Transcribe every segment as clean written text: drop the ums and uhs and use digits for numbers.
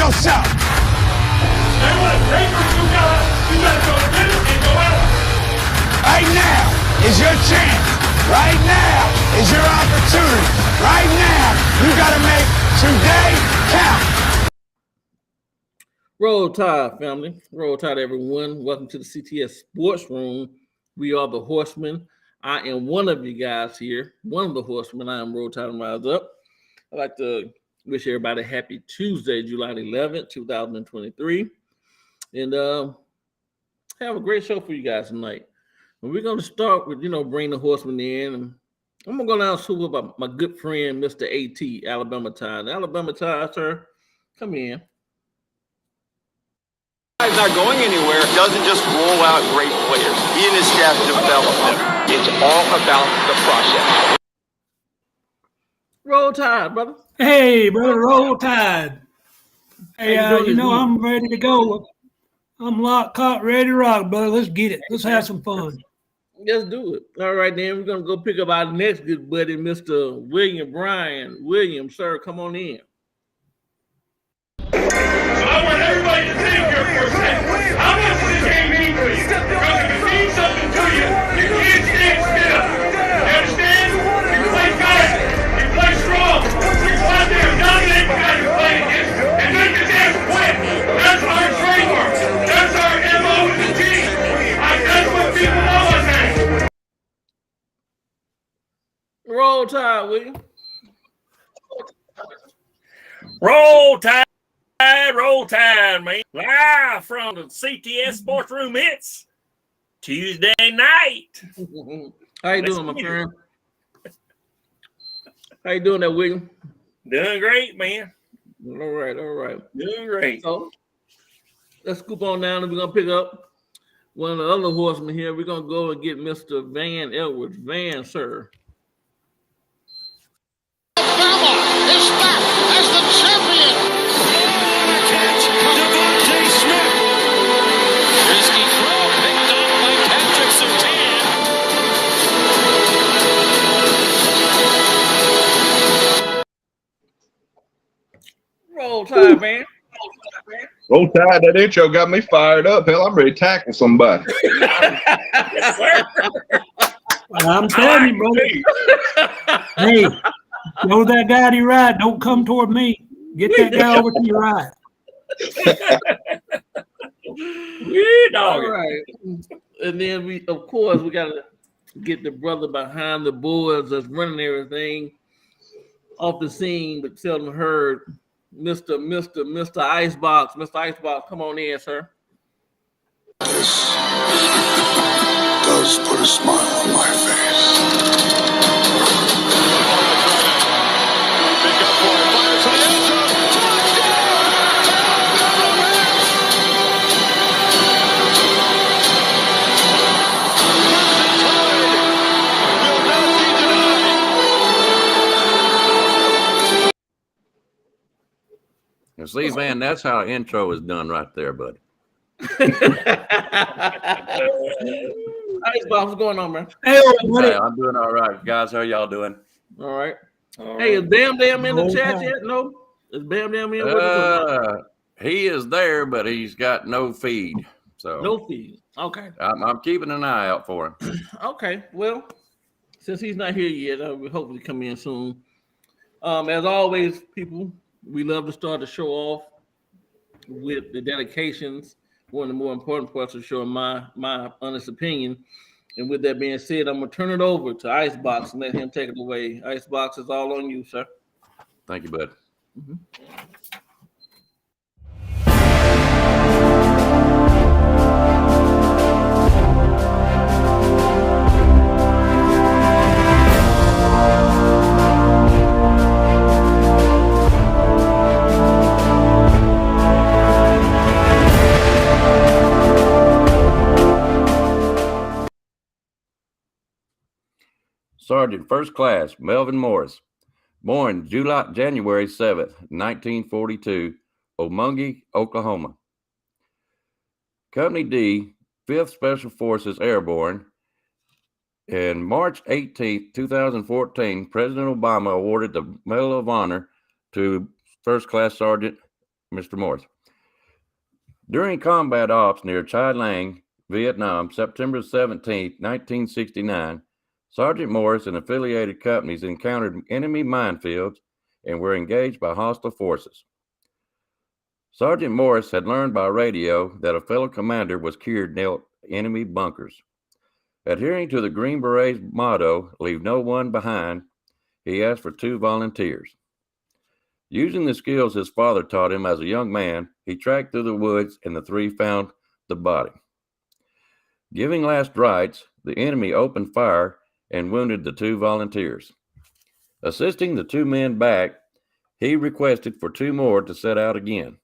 yourself. They want to take her, you gotta go get it and go at it. Right now is your chance. Right now is your opportunity. Right now, you gotta make today count. Roll Tide, family. Roll Tide, everyone. Welcome to the CTS Sports Room. We are the Horsemen. I am one of you guys here, one of the Horsemen. I am Roll Tide and Rise Up. I'd like to wish everybody a happy Tuesday, July 11th, 2023. And have a great show for you guys tonight. And we're going to start with, bring the Horsemen in. And I'm going to go down to about my good friend, Mr. AT, Alabama Tide. Alabama Tide, sir, come in. He's not going anywhere. Doesn't just roll out great players. He and his staff develop them. It's all about the process. Roll Tide, brother. Hey, brother, roll Tide. Hey, I'm ready to go. I'm locked, caught, ready to rock, brother. Let's get it. Let's have some fun. Let's do it. All right, then we're going to go pick up our next good buddy, Mr. William Bryan. William, sir, come on in. So I want everybody to think here for a second. How much does this game mean to you? Because if it means something to you, you can't stand still. You understand? You play fast. You play strong. You go out there and dominate the guy you're playing against and make the damn quit. That's our trademark. That's our MO as a team. That's what people know us as. Roll Tide, William. Roll Tide, man. Live from the CTS Sports Room. It's Tuesday night. How you doing, my friend? How you doing there, William? Doing great, man. All right. Doing great. So, let's scoop on down and we're going to pick up one of the other horsemen here. We're going to go and get Mr. Van Edwards. Van, sir. BAMA is back as the champion. Risky throw picked up by Patrick Surtain. Roll Tide, man. Roll Tide, that intro got me fired up. Hell, I'm ready to tackle somebody. Yes, sir. I'm telling you, brother. Hey, know that guy to your right. Don't come toward me. Get that guy over to your right. All right. And then we got to get the brother behind the boards that's running everything off the scene, but seldom heard. Mr. Icebox. Mr. Icebox, come on in, sir. This does put a smile on my face. And see, man, that's how intro is done right there, buddy. Icebox, what's going on, man? Hey, I'm doing all right. Guys, how y'all doing? All right. Hey, is Bam Dam in the chat yet? No? Is Bam Dam in with us? He is there, but he's got no feed. So no feed. Okay. I'm keeping an eye out for him. Okay. Well, since he's not here yet, we'll hopefully come in soon. As always, people, we love to start the show off with the dedications. One of the more important parts of the show, in my honest opinion. And with that being said, I'm going to turn it over to Icebox and let him take it away. Icebox is all on you, sir. Thank you, bud. Mm-hmm. Sergeant First Class Melvin Morris, born January 7th, 1942, Omungie, Oklahoma. Company D, 5th Special Forces Airborne. In March 18th, 2014, President Obama awarded the Medal of Honor to First Class Sergeant Mr. Morris. During combat ops near Chi Lang, Vietnam, September 17, 1969, Sergeant Morris and affiliated companies encountered enemy minefields and were engaged by hostile forces. Sergeant Morris had learned by radio that a fellow commander was killed near enemy bunkers. Adhering to the Green Berets' motto, leave no one behind, he asked for 2 volunteers. Using the skills his father taught him as a young man, he tracked through the woods and the 3 found the body. Giving last rites, the enemy opened fire and wounded the 2 volunteers. Assisting the 2 men back, he requested for 2 more to set out again.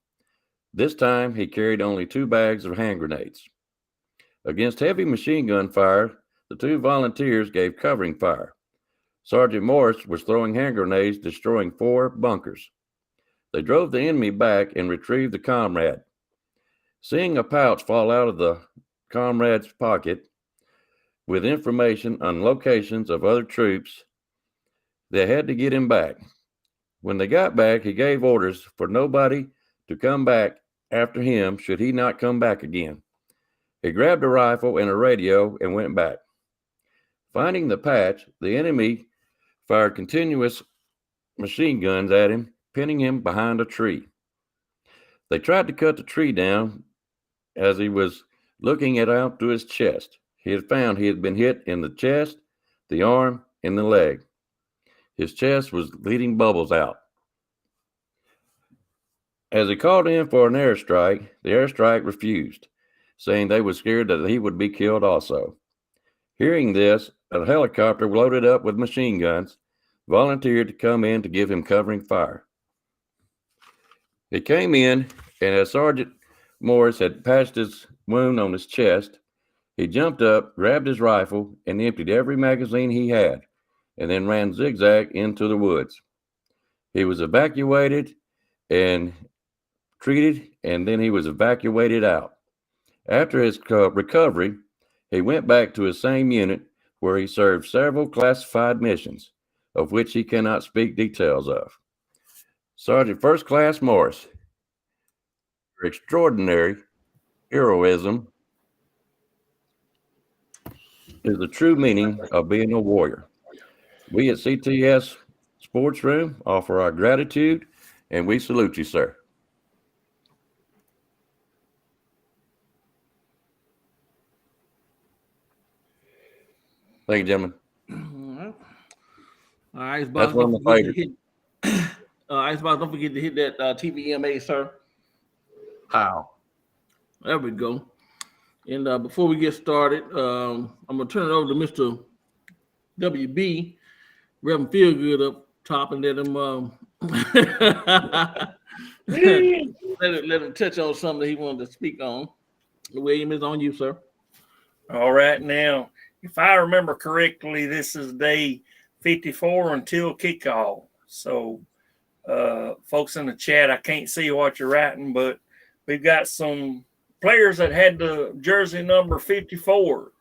This time, he carried only 2 bags of hand grenades. Against heavy machine gun fire, the 2 volunteers gave covering fire. Sergeant Morris was throwing hand grenades, destroying 4 bunkers. They drove the enemy back and retrieved the comrade. Seeing a pouch fall out of the comrade's pocket with information on locations of other troops, they had to get him back. When they got back, he gave orders for nobody to come back after him should he not come back again. He grabbed a rifle and a radio and went back. Finding the patch, the enemy fired continuous machine guns at him, pinning him behind a tree. They tried to cut the tree down as he was looking out to his chest. He had found he had been hit in the chest, the arm, and the leg. His chest was leading bubbles out. As he called in for an airstrike, the airstrike refused, saying they were scared that he would be killed also. Hearing this, a helicopter loaded up with machine guns volunteered to come in to give him covering fire. He came in, and as Sergeant Morris had patched his wound on his chest, he jumped up, grabbed his rifle, and emptied every magazine he had, and then ran zigzag into the woods. He was evacuated and treated, and then he was evacuated out. After his recovery, he went back to his same unit where he served several classified missions, of which he cannot speak details of. Sergeant First Class Morris, your extraordinary heroism is the true meaning of being a warrior. We at CTS Sports Room offer our gratitude, and we salute you, sir. Thank you, gentlemen. All right, that's one of my favorites. Icebox, don't forget to hit that TVMA, sir. How? There we go. And before we get started, I'm going to turn it over to Mr. WB, Reverend Feelgood up top, and let him let him touch on something that he wanted to speak on. William, is on you, sir. All right, now, if I remember correctly, this is day 54 until kickoff. So, folks in the chat, I can't see what you're writing, but we've got some players that had the jersey number 54.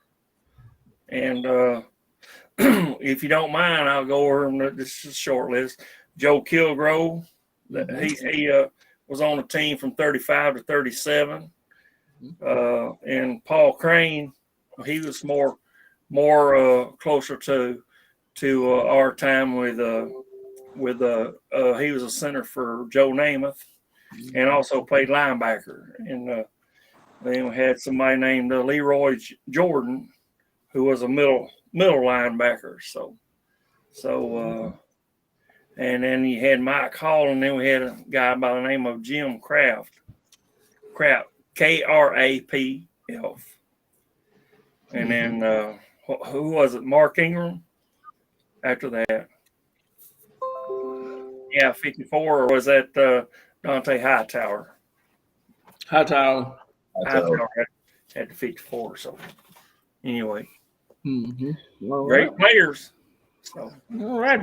And if you don't mind, I'll go over them. This is a short list. Joe Kilgrove, he was on the team from 35 to 37. And Paul Crane, he was more closer to our time with he was a center for Joe Namath and also played linebacker. And then we had somebody named Leroy Jordan, who was a middle linebacker. So and then you had Mike Hall, and then we had a guy by the name of Jim Kraft, Krapf. And then who was it? Mark Ingram after that. Yeah, 54, or was that Dante Hightower? Hightower had the 54. So anyway, great players. So all right.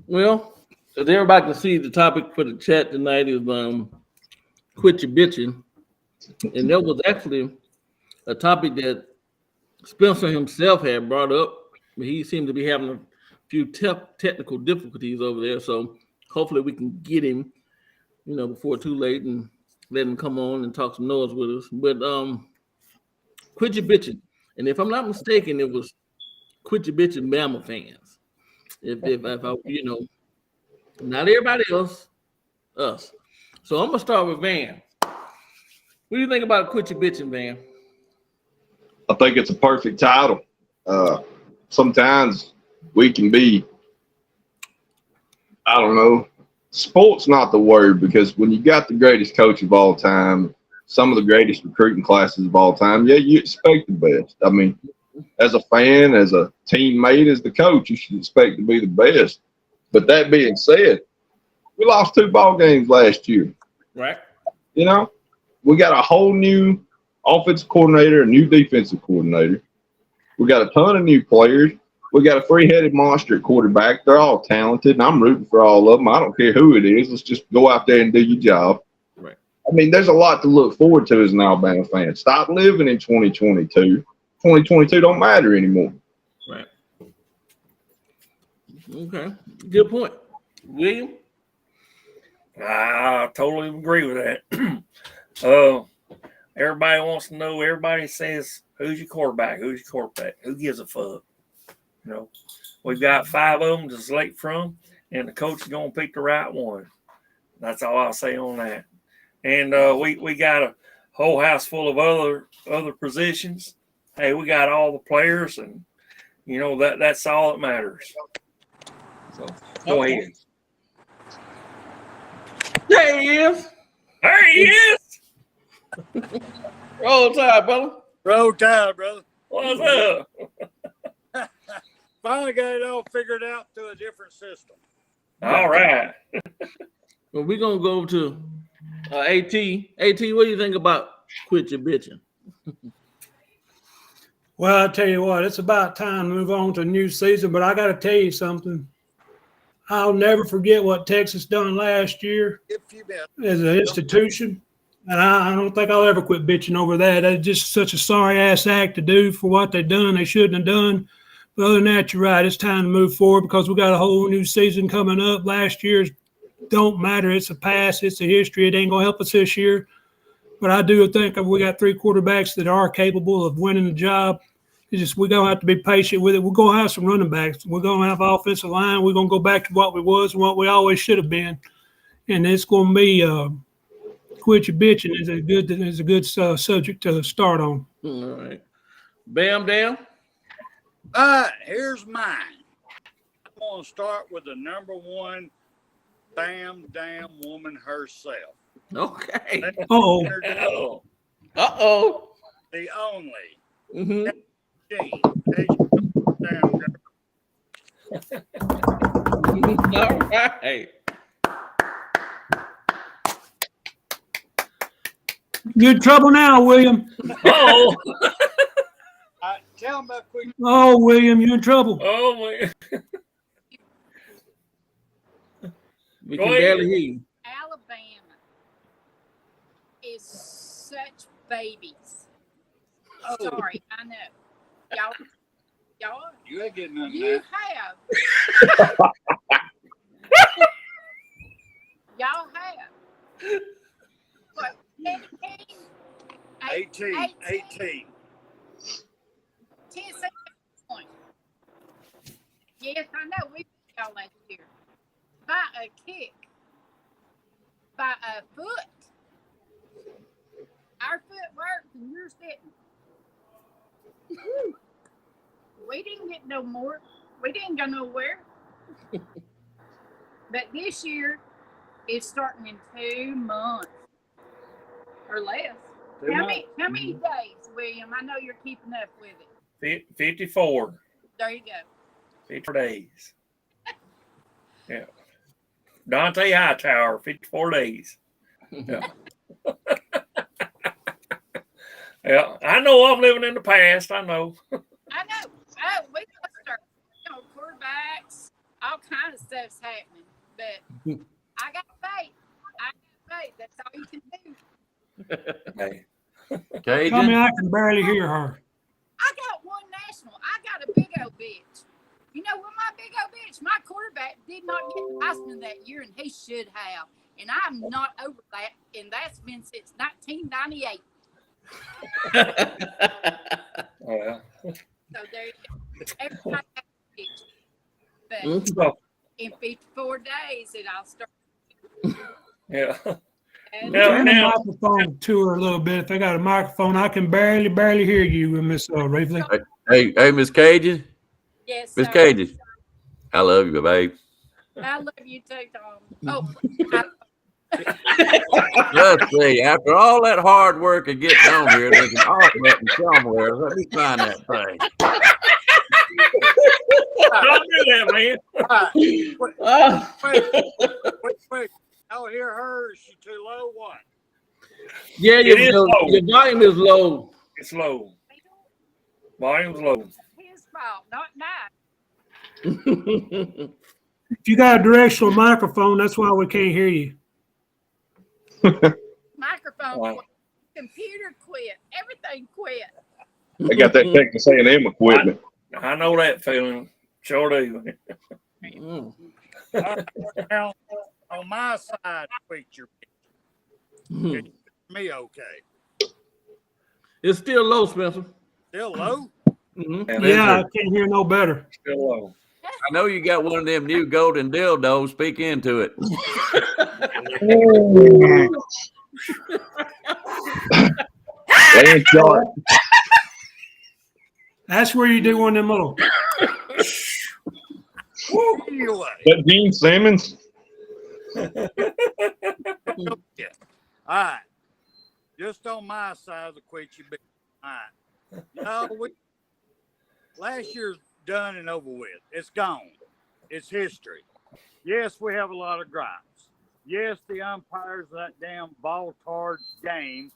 Well, as everybody can see, the topic for the chat tonight is quit your bitching, and that was actually a topic that Spencer himself had brought up. He seemed to be having a few technical difficulties over there, so hopefully we can get him before too late and let him come on and talk some noise with us. But quit your bitching. And if I'm not mistaken, it was quit your bitching Bama fans. If I, not everybody else, us. So I'm gonna start with Van. What do you think about quit your bitching, Van? I think it's a perfect title. Sometimes we can be, I don't know, sport's not the word, because when you got the greatest coach of all time, some of the greatest recruiting classes of all time, yeah, you expect the best. I mean, as a fan, as a teammate, as the coach, you should expect to be the best. But that being said, we lost 2 ball games last year. Right. We got a whole new offensive coordinator, a new defensive coordinator. We got a ton of new players. We got a free-headed monster at quarterback. They're all talented, and I'm rooting for all of them. I don't care who it is. Let's just go out there and do your job. Right. I mean, there's a lot to look forward to as an Alabama fan. Stop living in 2022. 2022 don't matter anymore. Right. Okay. Good point. William? I totally agree with that. Everybody wants to know. Everybody says, who's your quarterback? Who's your quarterback? Who gives a fuck? We've got 5 of them to select from, and the coach is going to pick the right one. That's all I'll say on that. And we got a whole house full of other positions. Hey, we got all the players, and that's all that matters. So go ahead. There he is. There he is. Roll Tide, brother. Roll Tide, brother. What's up? Finally got it all figured out through a different system. All right. Well, we're going to go to AT. AT, what do you think about quit your bitching? Well, I tell you what, it's about time to move on to a new season, but I got to tell you something. I'll never forget what Texas done last year as an institution, and I don't think I'll ever quit bitching over that. It's just such a sorry-ass act to do for what they done. They shouldn't have done. But other than that, you're right. It's time to move forward because we got a whole new season coming up. Last year's don't matter. It's a past. It's a history. It ain't going to help us this year. But I do think we got 3 quarterbacks that are capable of winning the job. It's just we're going to have to be patient with it. We're going to have some running backs. We're going to have offensive line. We're going to go back to what we was and what we always should have been. And it's going to be quit your bitching is a good subject to start on. All right. Bam, damn. Here's mine. I'm going to start with the number 1 damn woman herself. Okay. Uh-oh. Uh-oh. The only. Mm-hmm. All right. You're in trouble now, William. Oh. Tell them about quick. Oh, William, you're in trouble. Oh, my. We can barely hear you. Alabama is such babies. Oh. Sorry, I know. Y'all. You ain't getting nothing. You have. Y'all have. What? 18. 10 points. Yes, I know. We beat y'all last year. By a kick. By a foot. Our foot works and yours didn't. We didn't get no more. We didn't go nowhere. But this year is starting in 2 months or less. How many days, William? I know you're keeping up with it. 54. There you go. 54 days. Yeah. Dante Hightower, 54 days. Yeah. Yeah, I know I'm living in the past. I know. I know. Oh, we got start, quarterbacks, all kinds of stuff's happening. But I got faith. That's all you can do. Hey. Cajun. Tell me I can barely hear her. I got one national. I got a big old bitch. You know what my big old bitch? My quarterback did not get Heisman that year, and he should have. and I'm not over that. And that's been since 1998. Yeah. So there you go. Everybody has a picture. But in 54 days, it all started. Yeah. And Turn the microphone to her a little bit. If I got a microphone, I can barely hear you, Miss Rayfley. Hey, Miss Cajun. yes, Miss sir. Cajun. I love you, babe. I love you too, Tom. Oh, Let's see. After all that hard work of getting on here, there's an off button somewhere. Let me find that thing. Don't do that, man. Wait. I'll hear her. Is she too low? What? Yeah, your volume is low. It's low. Volume's low. His fault, not mine. If you got a directional microphone, that's why we can't hear you. Microphone quit. Computer quit. Everything quit. They got that Texas A&M equipment. I know that feeling. Sure do. Now, on my side, quit your picture. Me okay. It's still low, Spencer. Still low? Yeah, I can't hear no better. Still low. I know you got one of them new golden dildos. Speak into it. That's where you do one of them little. That Gene Simmons? Yeah. All right. Just on my side of the quit you bitch. All right. No, last year's done and over with. It's gone. It's history. Yes, we have a lot of gripes. Yes, the umpires of that damn ball-tarred game.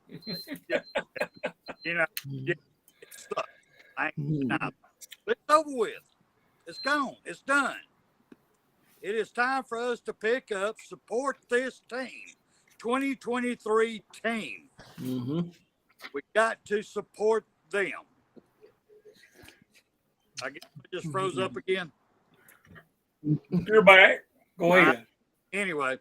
You know, it sucks. It's over with. It's gone. It's done. It is time for us to pick up, support this team. 2023 team. We got to support them. I guess I just froze up again. You're back. Go ahead. Anyway,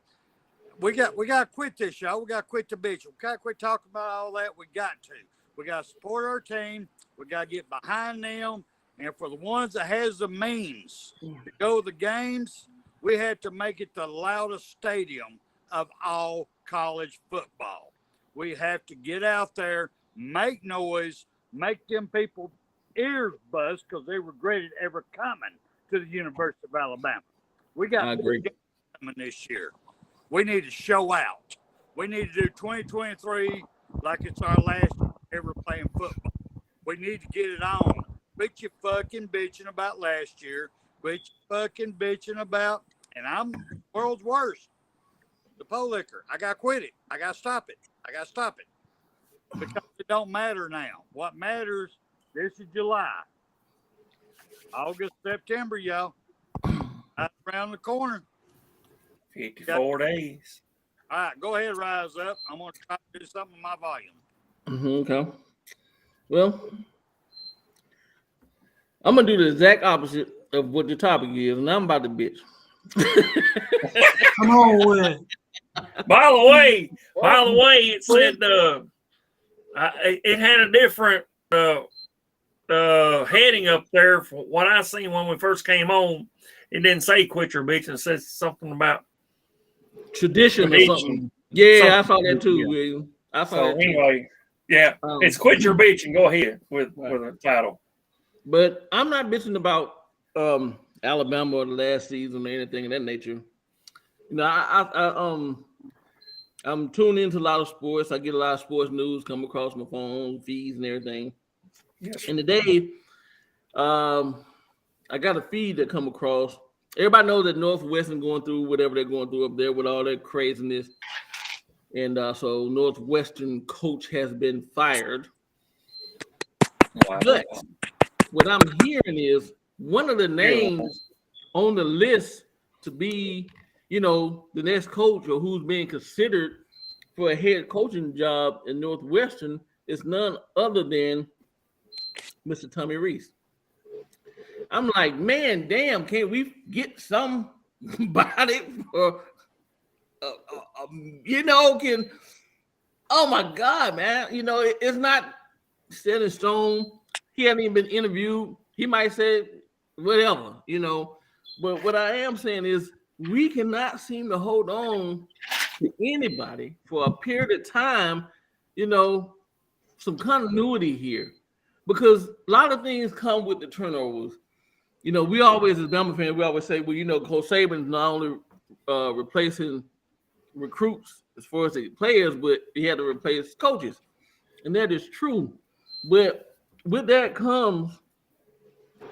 we got to quit this, y'all. We got to quit the bitch. We got to quit talking about all that. We got to. We got to support our team. We got to get behind them. And for the ones that has the means to go to the games, we had to make it the loudest stadium of all college football. We have to get out there, make noise, make them people ears buzz because they regretted ever coming to the University of Alabama. We got more games coming this year. We need to show out. We need to do 2023 like it's our last ever playing football. We need to get it on. Quit you fucking bitching about last year. Quit you fucking bitching about, and I'm world's worst. The pole liquor. I got to quit it. I got to stop it. Because it don't matter now. What matters, this is July. August, September, y'all. That's around the corner. 54 days. All right, go ahead, rise up. I'm going to try to do something with my volume. Okay. Well, I'm going to do the exact opposite of what the topic is, and I'm about to bitch. Come on with it. By the way, it said it had a different heading up there. For what I seen when we first came on, it didn't say "quit your bitch." It says something about tradition or something. Yeah, I saw that too, William. I saw that too. Anyway, yeah, it's "Quit Your Bitch" and go ahead with a title. But I'm not bitching about Alabama or the last season or anything of that nature. You know, I'm tuned into a lot of sports. I get a lot of sports news come across my phone, feeds and everything. Yes. And today, I got a feed that come across. Everybody knows that Northwestern going through whatever they're going through up there with all that craziness. And so Northwestern coach has been fired. Wow. But what I'm hearing is one of the names on the list to be, you know, the next coach or who's being considered for a head coaching job in Northwestern is none other than Mr. Tommy Rees. I'm like, man, damn, can't we get somebody can. Oh my God, man! It's not set in stone. He hasn't even been interviewed. He might say whatever, But what I am saying is we cannot seem to hold on to anybody for a period of time, some continuity here. Because a lot of things come with the turnovers. We always, as Bama fans, we always say, well, Coach Saban's not only replacing recruits as far as the players, but he had to replace coaches. And that is true. But with that comes,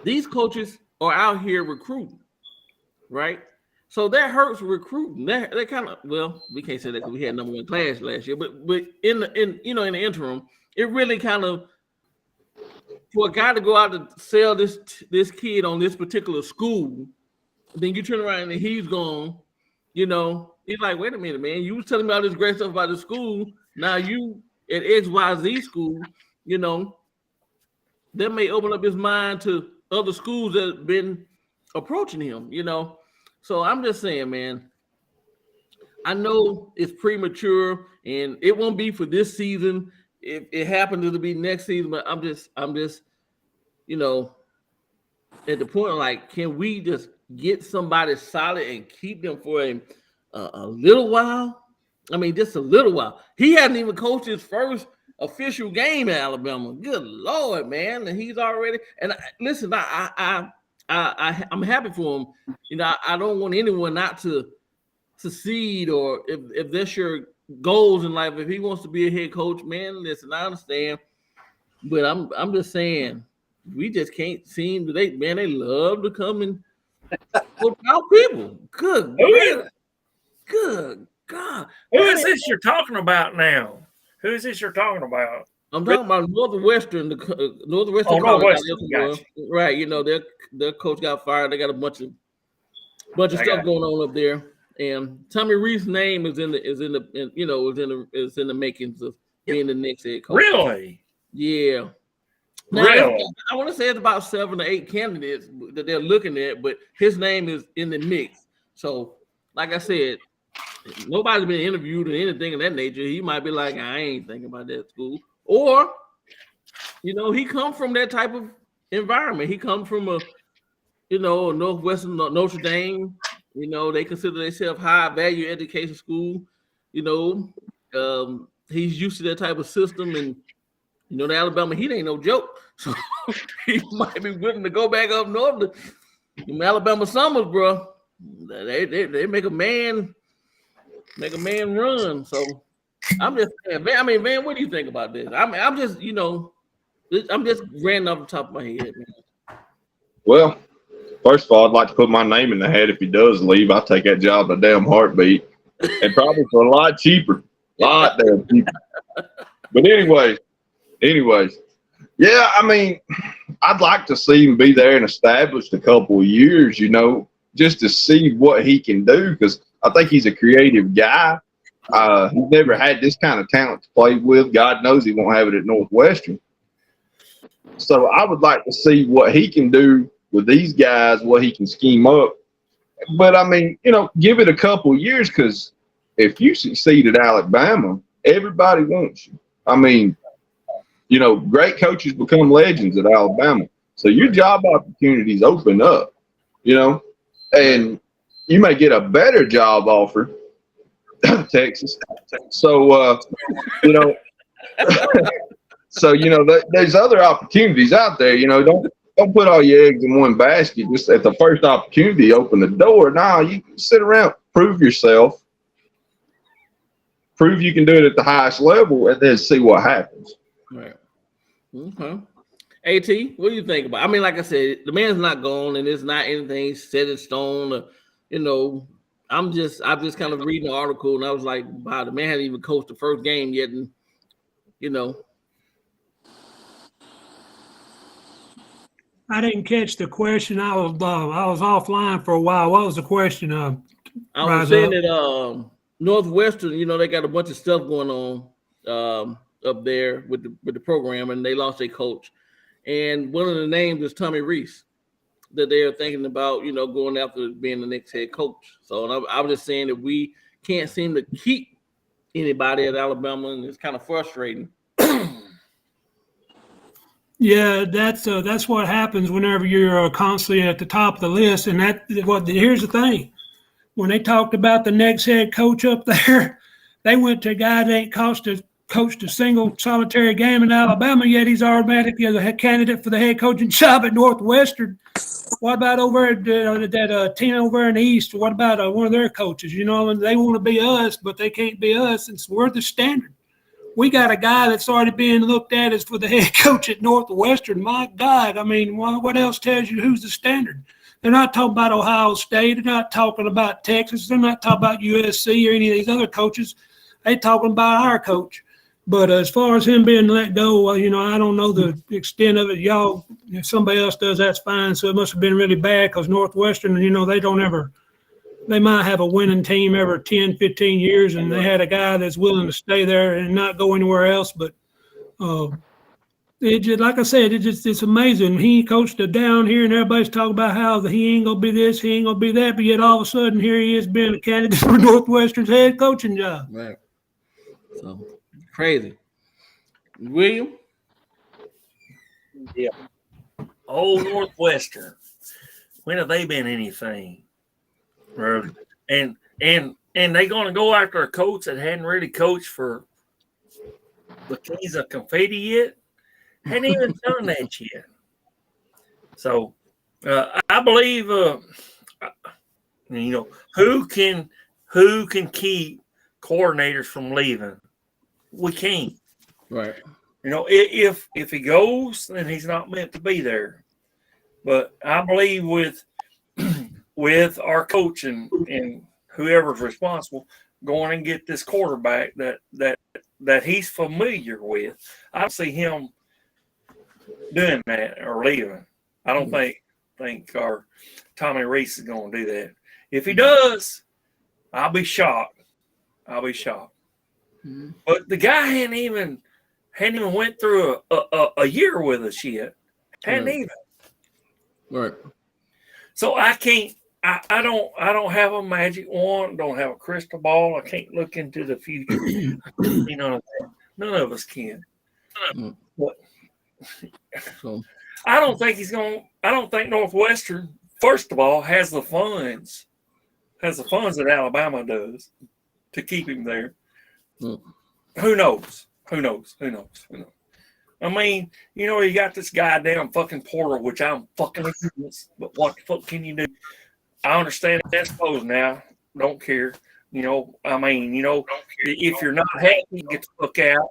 these coaches are out here recruiting, right? So that hurts recruiting. That kind of, well, we can't say that because we had number one class last year, but in the interim, it really kind of, for a guy to go out to sell this kid on this particular school, then you turn around and he's gone, he's like, wait a minute, man, you was telling me all this great stuff about the school. Now you at XYZ school, that may open up his mind to other schools that have been approaching him, So I'm just saying, man, I know it's premature and it won't be for this season. If it happens to be next season, but I'm just, at the point, like, can we just get somebody solid and keep them for a little while? I mean, just a little while. He hasn't even coached his first official game at Alabama. Good Lord, man. And he's already, and listen, I'm happy for him. I don't want anyone not to succeed, or if that's your goals in life, if he wants to be a head coach, man, listen, I understand. But I'm just saying, we just can't seem to, they love to come and put out people. Good God. Who is this you're talking about now? Who is this you're talking about? I'm talking about Northwestern. Northwestern. Oh, Northwestern. Gotcha. Right. Their coach got fired. They got a bunch of stuff going on up there. And Tommy Rees's name is in the makings of being the next head coach. Really? Yeah. Now, really? I want to say it's about 7 or 8 candidates that they're looking at, but his name is in the mix. So, like I said, nobody's been interviewed or anything of that nature. He might be like, I ain't thinking about that school. Or, he come from that type of environment. He comes from a Northwestern Notre Dame. They consider themselves high value education school. He's used to that type of system, and the Alabama heat ain't no joke. So he might be willing to go back up north. The Alabama Summers, bro. They make a man run. So I'm just saying, man. I mean, man, what do you think about this? I'm just ranting off the top of my head, man. Well, first of all, I'd like to put my name in the hat if he does leave. I'll take that job in a damn heartbeat, and probably for a lot cheaper. Lot damn cheaper. But anyways, yeah, I mean, I'd like to see him be there and established a couple of years, just to see what he can do, because I think he's a creative guy. He's never had this kind of talent to play with. God knows he won't have it at Northwestern. So I would like to see what he can do with these guys, what he can scheme up. But, I mean, give it a couple of years, because if you succeed at Alabama, everybody wants you. I mean, great coaches become legends at Alabama. So your job opportunities open up, and you may get a better job offer, Texas. So, there's other opportunities out there. Don't put all your eggs in one basket. Just at the first opportunity, open the door. No, you can sit around, prove yourself, prove you can do it at the highest level, and then see what happens. Right. Okay. AT, what do you think about? I mean, like I said, the man's not gone, and it's not anything set in stone. I'm just kind of reading the article, and I was like, wow, the man hadn't even coached the first game yet, and I didn't catch the question. I was offline for a while. What was the question? I was saying that Northwestern, they got a bunch of stuff going on up there with the program, and they lost their coach. And one of the names is Tommy Rees, that they are thinking about, going after being the next head coach. So I was just saying that we can't seem to keep anybody at Alabama, and it's kind of frustrating. Yeah, that's what happens whenever you're constantly at the top of the list. And here's the thing: when they talked about the next head coach up there, they went to a guy that ain't coached a single solitary game in Alabama, yet he's automatically the candidate for the head coaching job at Northwestern. What about over at that team over in the East? What about one of their coaches? You know, they want to be us, but they can't be us. It's we're the standard. We got a guy that's already being looked at as for the head coach at Northwestern. My God, I mean, what else tells you who's the standard? They're not talking about Ohio State. They're not talking about Texas. They're not talking about USC or any of these other coaches. They're talking about our coach. But as far as him being let go, you know, I don't know the extent of it. Y'all, if somebody else does, that's fine. So it must have been really bad because Northwestern, you know, they might have a winning team every 10, 15 years, and they had a guy that's willing to stay there and not go anywhere else. But it just, like I said, it's amazing. He coached it down here, and everybody's talking about how he ain't gonna be this, he ain't gonna be that, but yet all of a sudden here he is being a candidate for Northwestern's head coaching job. Right. So crazy. William? Yeah. Old Northwestern. When have they been anything? And they gonna go after a coach that hadn't really coached for the Kings of Confetti yet? Hadn't even done that yet. So I believe you know, who can keep coordinators from leaving? We can't. Right. You know, if he goes, then he's not meant to be there. But I believe with our coach and whoever's responsible, going and get this quarterback that he's familiar with. I don't see him doing that or leaving. I don't think our Tommy Reese is going to do that. If he does, I'll be shocked. Mm-hmm. But the guy hadn't even went through a year with us yet. Hadn't even. Right. So I can't. I don't have a magic wand. Don't have a crystal ball. I can't look into the future. I can't see none of that. None of us can. But I don't think he's going. I don't think Northwestern, first of all, has the funds that Alabama does to keep him there. Who knows? I mean, you know, you got this goddamn fucking portal, which I'm fucking against, but what the fuck can you do? I understand that's closed now. Don't care. You know, I mean, you know, if you're not happy, get the fuck out.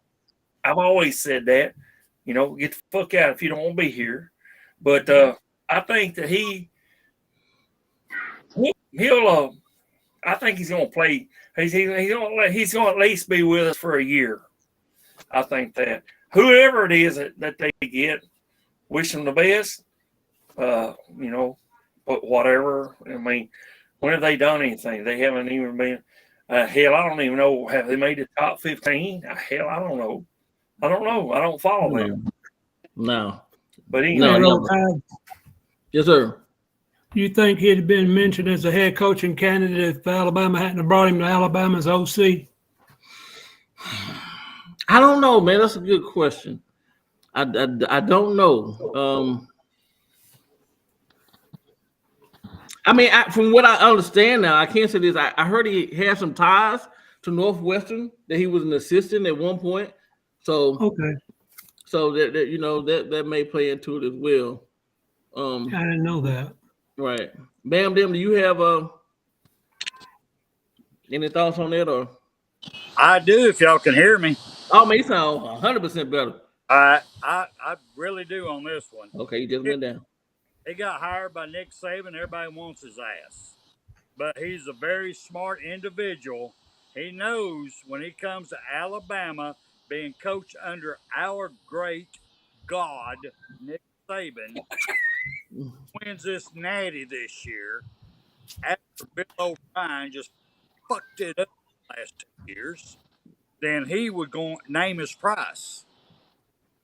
I've always said that. You know, get the fuck out if you don't want to be here. But I think that he'll I think he's going to play. He's going to at least be with us for a year. I think that whoever it is that they get, wish them the best. You know, but whatever. I mean, when have they done anything? They haven't even been. Hell, I don't even know. Have they made the top 15? Hell, I don't know. I don't follow them. No. But anyway. No. Yes, sir. You think he'd have been mentioned as a head coaching candidate if Alabama hadn't brought him to Alabama's OC? I don't know, man. That's a good question. I don't know. I mean, from what I understand now, I can't say this. I heard he had some ties to Northwestern, that he was an assistant at one point. So okay. So that you know that may play into it as well. I didn't know that. Right. Bam, do you have any thoughts on that? Or I do, if y'all can hear me. Oh, man, you sound 100% better. I really do on this one. Okay, you just went down. He got hired by Nick Saban. Everybody wants his ass. But he's a very smart individual. He knows when he comes to Alabama, being coached under our great God, Nick Saban, wins this natty this year after Bill O'Brien just fucked it up the last 2 years, then he would go name his price.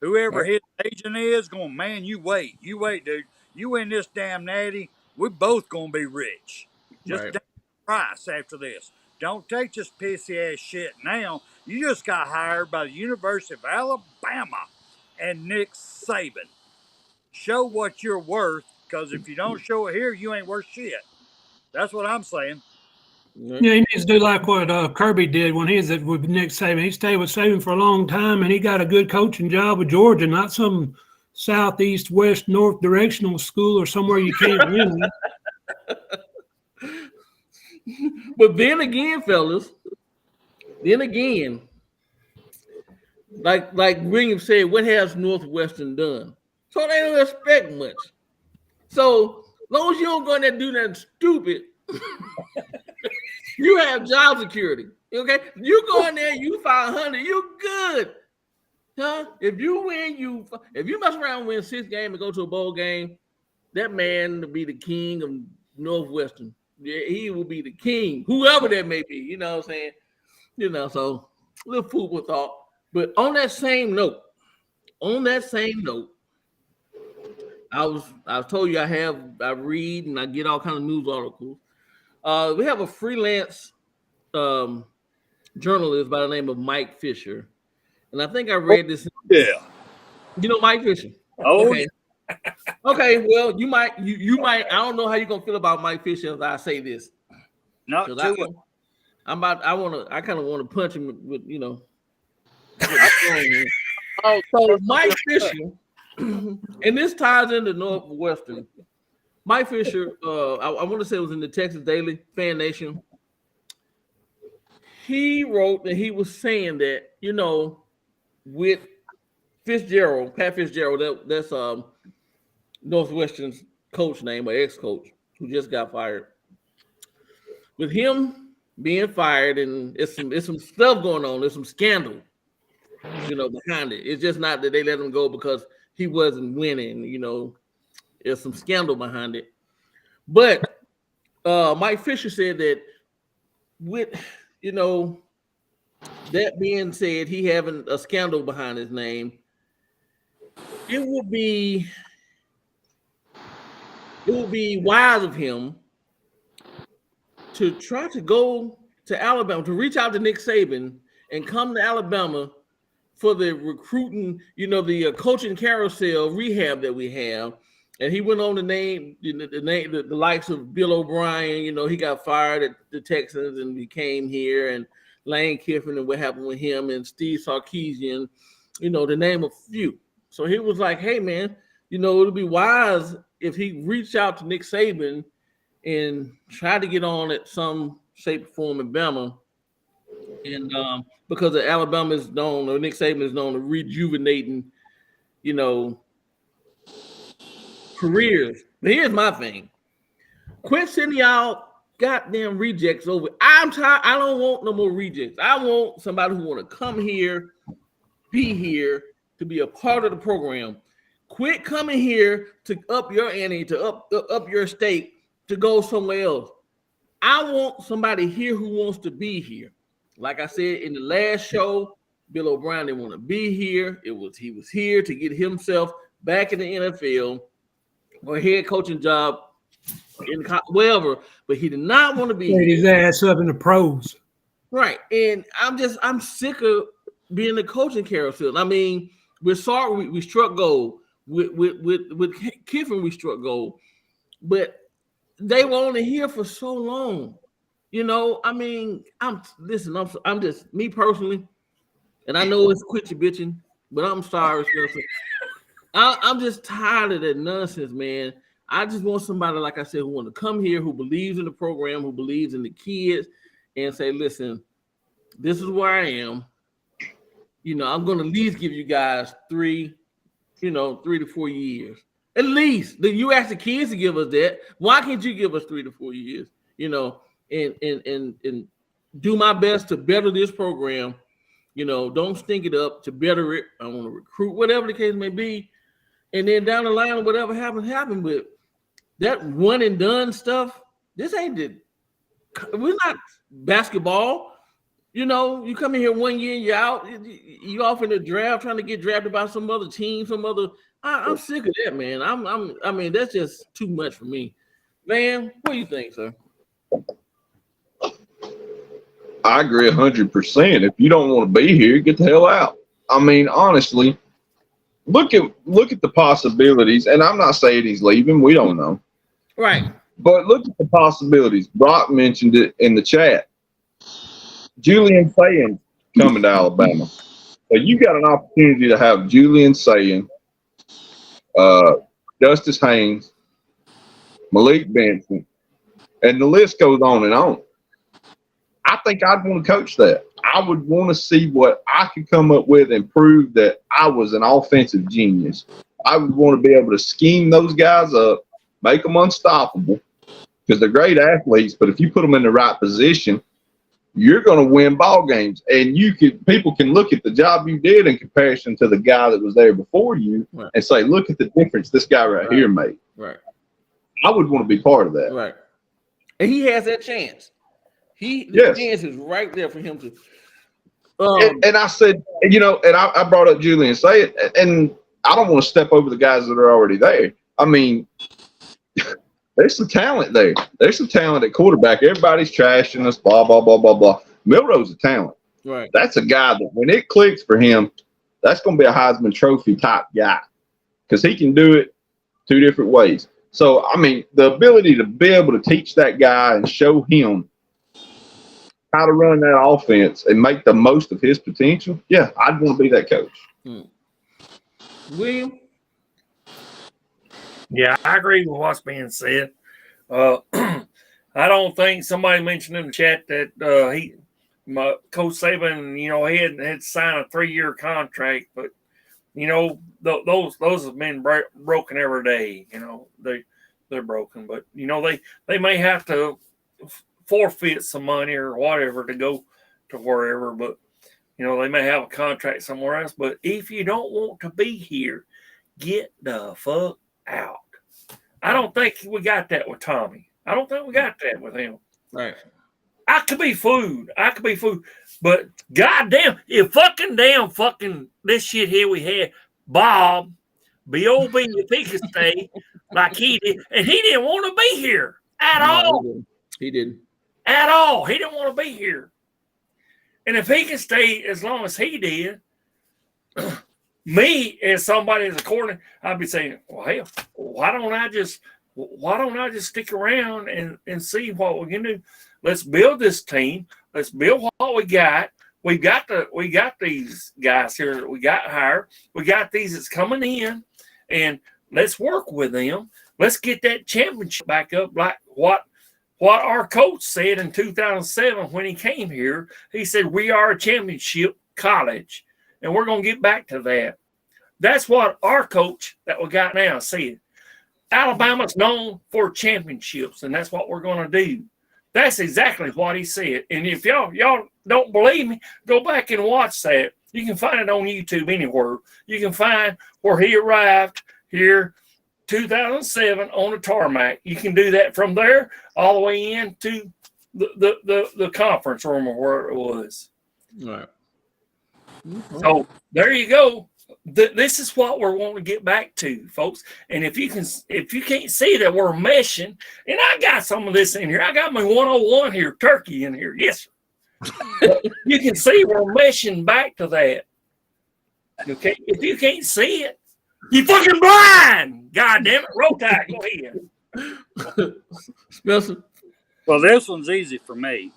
Whoever his agent is going, man, you wait, dude. You win this damn natty, we're both going to be rich. Just damn price after this. Don't take this pissy ass shit now. You just got hired by the University of Alabama and Nick Saban. Show what you're worth, because if you don't show it here, you ain't worth shit. That's what I'm saying. Yeah, he needs to do like what Kirby did when he was with Nick Saban. He stayed with Saban for a long time, and he got a good coaching job with Georgia, not some southeast, west, north directional school or somewhere you can't win. But then again, fellas, like William said, what has Northwestern done? So they don't expect much. So long as you don't go in there and do nothing stupid, you have job security. Okay, you go in there, you 500, you good, huh? If you win, if you mess around and win 6 games and go to a bowl game, that man will be the king of Northwestern. Yeah, he will be the king, whoever that may be. You know what I'm saying? You know, so a little food for thought. But on that same note, I told you I read and I get all kind of news articles. We have a freelance journalist by the name of Mike Fisher, and I think I read this. Yeah, you know Mike Fisher. Oh, okay. Okay, well, you might. I don't know how you're gonna feel about Mike Fisher as I say this. Not too much. I kind of want to punch him with so Mike Fisher, and this ties into Northwestern. Mike Fisher, I want to say it was in the Texas Daily Fan Nation. He wrote that he was saying that, with Pat Fitzgerald, that's Northwestern's coach name or ex-coach who just got fired. With him being fired, and it's some stuff going on. There's some scandal, behind it. It's just not that they let him go because he wasn't winning. There's some scandal behind it. But Mike Fisher said that with that being said, he having a scandal behind his name, it would be wise of him to try to go to Alabama, to reach out to Nick Saban and come to Alabama for the recruiting, the coaching carousel rehab that we have. And he went on to name the likes of Bill O'Brien. He got fired at the Texans and he came here, and Lane Kiffin and what happened with him, and Steve Sarkisian, to name a few. So he was like, hey, man, it'll be wise if he reached out to Nick Saban and tried to get on at some shape or form in Bama. And because Alabama is known, or Nick Saban is known to rejuvenating, careers. But here's my thing. Quit sending y'all goddamn rejects over. I'm tired. I don't want no more rejects. I want somebody who want to come here, be here, to be a part of the program. Quit coming here to up your ante, to up your stake, to go somewhere else. I want somebody here who wants to be here. Like I said in the last show, Bill O'Brien didn't want to be here. He was here to get himself back in the NFL or head coaching job in wherever, but he did not want to be Get his ass up in the pros. Right. And I'm sick of being the coaching carousel. I mean, we're sorry we struck gold. With Kiffin, we struck gold. But they were only here for so long. I mean, I'm just me personally, and I know it's quit your bitching, but I'm sorry, Spencer. I'm just tired of that nonsense, man. I just want somebody, like I said, who want to come here, who believes in the program, who believes in the kids, and say, listen, this is where I am. I'm going to at least give you guys 3 to 4 years. At least. You ask the kids to give us that. Why can't you give us 3 to 4 years? And do my best to better this program. Don't stink it up, to better it. I want to recruit, whatever the case may be. And then down the line, whatever happened. But that one and done stuff, this ain't we're not basketball. You come in here 1 year, you're out, you off in the draft, trying to get drafted by some other team, I'm sick of that, man. I mean, that's just too much for me. Man, what do you think, sir? I agree 100%. If you don't want to be here, get the hell out. I mean, honestly, look at the possibilities. And I'm not saying he's leaving. We don't know. Right. But look at the possibilities. Brock mentioned it in the chat. Julian Saying coming to Alabama. So you got an opportunity to have Julian Saying, Justice Haynes, Malik Benson, and the list goes on and on. I think I'd want to coach that. I would want to see what I could come up with and prove that I was an offensive genius. I would want to be able to scheme those guys up, make them unstoppable, because they're great athletes. But if you put them in the right position, you're going to win ball games. And people can look at the job you did in comparison to the guy that was there before you, right, and say, look at the difference this guy right here made. Right. I would want to be part of that. Right. And he has that chance. The chance is right there for him to. And I said, and I brought up Julian Saying, and I don't want to step over the guys that are already there. I mean, there's some talent there. There's some talent at quarterback. Everybody's trashing us, blah, blah, blah, blah, blah. Milroe's a talent. Right. That's a guy that when it clicks for him, that's going to be a Heisman Trophy type guy because he can do it two different ways. So, I mean, the ability to be able to teach that guy and show him how to run that offense and make the most of his potential, yeah, I'd want to be that coach. William? Yeah, I agree with what's being said. I don't think somebody mentioned in the chat that Coach Saban, he had signed a 3-year contract, but those have been broken every day. They're broken, but they may have to forfeit some money or whatever to go to wherever, but they may have a contract somewhere else. But if you don't want to be here, get the fuck out. I don't think we got that with Tommy. I don't think we got that with him. Right. I could be food. But goddamn, if fucking this shit here we had, Bob, B.O.B., if he could stay like he did, and he didn't want to be here at all. He didn't. At all. He didn't want to be here. And if he can stay as long as he did, me as somebody as a coordinator, I'd be saying, well, hell, why don't I just stick around and see what we can do? Let's build this team. Let's build what we got. We got these guys here that we got hired. We got these that's coming in, and let's work with them. Let's get that championship back up like what our coach said in 2007 when he came here. He said, we are a championship college, and we're going to get back to that. That's what our coach that we got now said. Alabama's known for championships, and that's what we're going to do. That's exactly what he said. And if y'all don't believe me, go back and watch that. You can find it on YouTube anywhere. You can find where he arrived here 2007 on the tarmac. You can do that from there all the way into the conference room or where it was. Right. Mm-hmm. So there you go. This is what we're wanting to get back to, folks. And if you can't see that we're meshing, and I got some of this in here. I got my 101 here, turkey in here. Yes, sir. You can see we're meshing back to that. Okay. If you can't see it, you fucking blind. God damn it. Roll Tide, go ahead. Spencer. Well, this one's easy for me.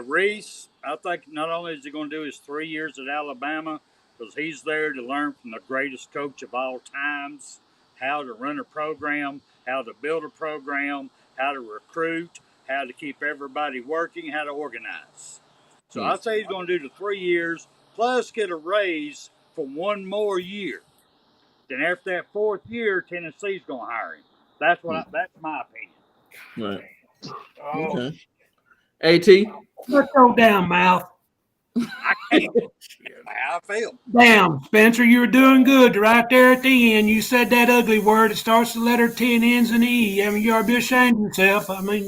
Reese, I think not only is he going to do his 3 years at Alabama, because he's there to learn from the greatest coach of all times, how to run a program, how to build a program, how to recruit, how to keep everybody working, how to organize. So I say he's going to do the 3 years, plus get a raise for 1 more year. Then after that 4th year, Tennessee's going to hire him. That's my opinion. Right. Okay. AT? Let's go down, mouth. I can't. How I feel. Damn, Spencer, you were doing good right there at the end. You said that ugly word. It starts with the letter T and ends in E. I mean, you ought to be ashamed of yourself. I mean,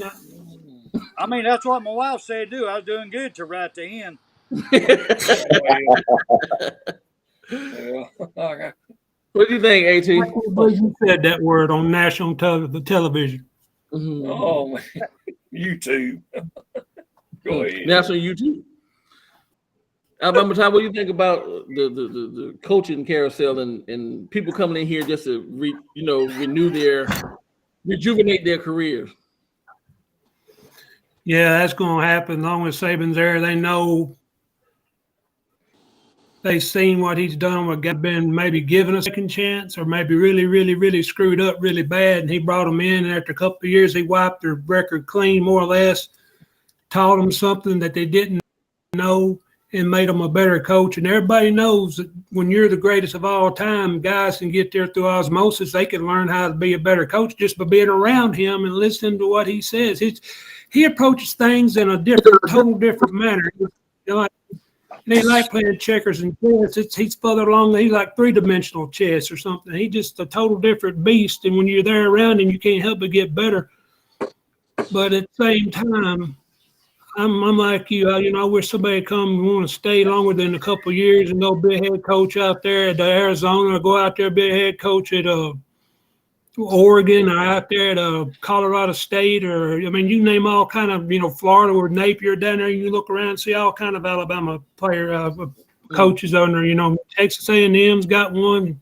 that's what my wife said, do. I was doing good to right at the end. What do you think, AT? You said that word on national television. Mm-hmm. Oh, man. YouTube. Go ahead. That's on YouTube. Alabama Ty, what do you think about the coaching carousel and people coming in here just to rejuvenate their careers? Yeah, that's going to happen. As long as Saban's there, they know they've seen what he's done. We've been maybe given a second chance, or maybe really, really, really screwed up really bad. And he brought them in, and after a couple of years, he wiped their record clean, more or less, taught them something that they didn't know, and made them a better coach. And everybody knows that when you're the greatest of all time, guys can get there through osmosis. They can learn how to be a better coach just by being around him and listening to what he says. He approaches things in a total different manner. It ain't like playing checkers and chess. He's further along. He's like three-dimensional chess or something. He's just a total different beast. And when you're there around him, you can't help but get better. But at the same time, I'm like you. I wish somebody come and want to stay longer than a couple of years and go be a head coach out there at Arizona, or go out there and be a head coach at Oregon, or out there at Colorado State, or you name all kind of Florida or Napier down there. You look around and see all kind of Alabama coaches on there. Texas A&M's got one.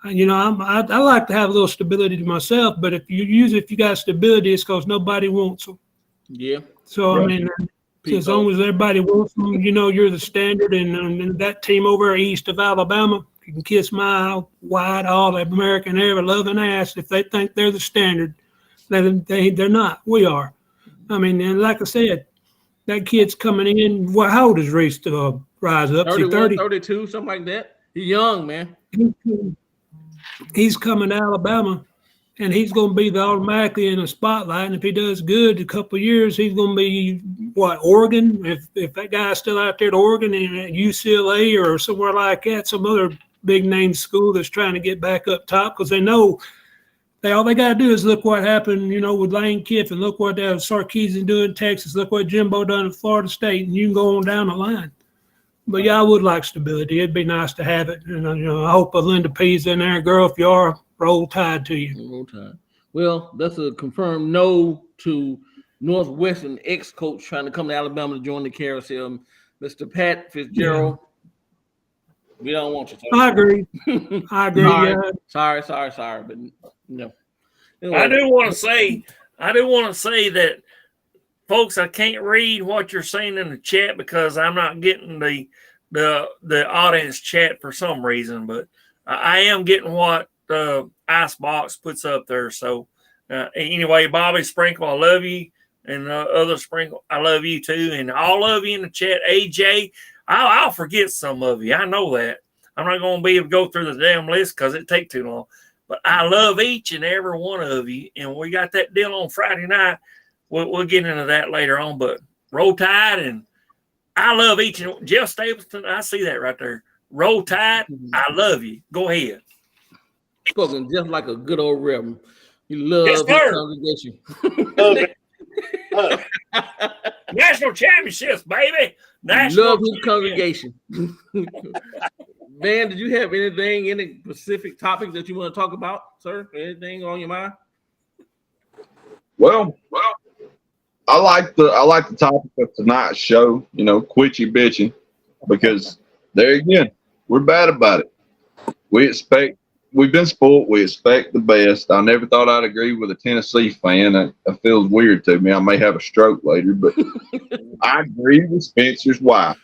I like to have a little stability to myself, but if you got stability, it's because nobody wants them. Yeah. So, as long as everybody wants them, you're the standard, and that team over east of Alabama can kiss my wide, all American ever-loving ass if they think they're the standard. They're not. We are. And like I said, that kid's coming in. How old is Reese to rise up? 31, 32, something like that. He's young, man. He's coming to Alabama. And he's going to be automatically in the spotlight. And if he does good a couple of years, he's going to be, Oregon? If that guy's still out there at Oregon and at UCLA or somewhere like that, some other big-name school that's trying to get back up top, because they know all they got to do is look what happened, with Lane Kiffin. Look what Sarkisian doing in Texas. Look what Jimbo done at Florida State. And you can go on down the line. But, yeah, I would like stability. It'd be nice to have it. And, I hope Linda P's in there. Girl, if you are, roll Tide to you. Roll Tide. Well, that's a confirmed no to Northwestern ex-coach trying to come to Alabama to join the carousel. Mr. Pat Fitzgerald, we don't want you. I agree. Sorry, but no. Anyway. I do want to say that, folks, I can't read what you're saying in the chat because I'm not getting the audience chat for some reason, but I am getting what the Icebox puts up there. So anyway, Bobby Sprinkle, I love you, and other Sprinkle, I love you too, and all of you in the chat. AJ, I'll forget some of you. I know that. I'm not going to be able to go through the damn list because it takes too long. But I love each and every one of you, and we got that deal on Friday night. We'll get into that later on. But Roll Tide, and I love each and Jeff Stapleton. I see that right there. Roll Tide, I love you. Go ahead. Spoken just like a good old reverend. You love his congregation. National championships, baby. Love his congregation. Man, did you have any specific topic that you want to talk about, sir? Anything on your mind? Well, I like the topic of tonight's show. Quit your bitching, because there again, we're bad about it. We've been spoiled. We expect the best. I never thought I'd agree with a Tennessee fan. It feels weird to me. I may have a stroke later, but I agree with Spencer's wife.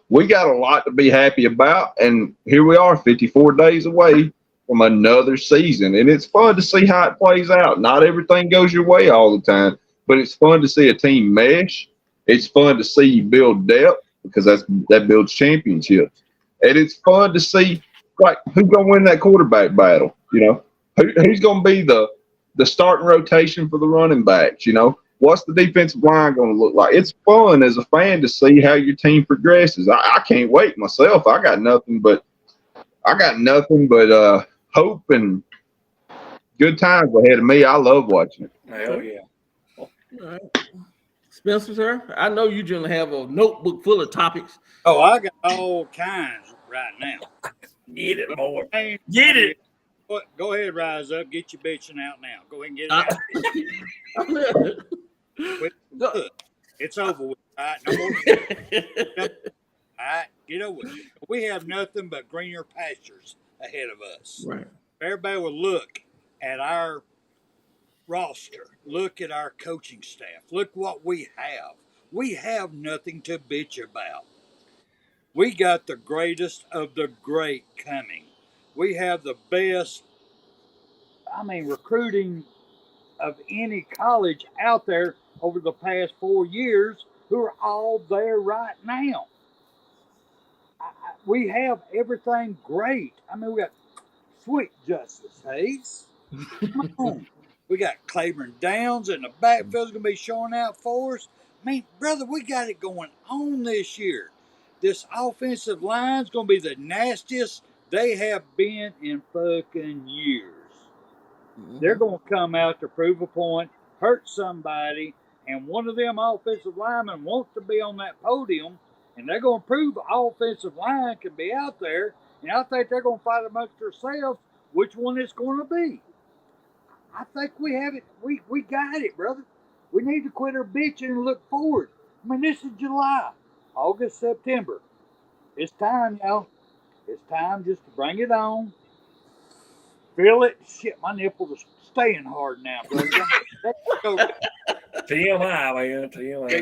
We got a lot to be happy about, and here we are 54 days away from another season, and it's fun to see how it plays out. Not everything goes your way all the time, but it's fun to see a team mesh. It's fun to see you build depth, because that builds championships, and it's fun to see who's going to win that quarterback battle. Who's going to be the starting rotation for the running backs. What's the defensive line going to look like? It's fun as a fan to see how your team progresses. I can't wait myself. I got nothing but hope and good times ahead of me. I love watching it. Hell yeah. All right. Spencer, sir, I know you generally have a notebook full of topics. Oh, I got all kinds right now. Get it, boy. Get it. Go ahead, rise up. Get your bitching out now. Go ahead and get it out. It's over with. All right, no more. All right, get over it. We have nothing but greener pastures ahead of us. Right. Everybody will look at our roster, look at our coaching staff, look what we have. We have nothing to bitch about. We got the greatest of the great coming. We have the best, recruiting of any college out there over the past 4 years who are all there right now. We have everything great. We got sweet Justice Hayes. Come on. We got Claiborne Downs in the backfield's going to be showing out for us. Brother, we got it going on this year. This offensive line's going to be the nastiest they have been in fucking years. They're going to come out to prove a point, hurt somebody, and one of them offensive linemen wants to be on that podium, and they're going to prove the offensive line can be out there, and I think they're going to fight amongst themselves which one it's going to be. I think we have it. We got it, brother. We need to quit our bitching and look forward. This is July, August, September. It's time, y'all. It's time just to bring it on. Feel it. Shit, my nipples are staying hard now, brother. TMI, man. TMI.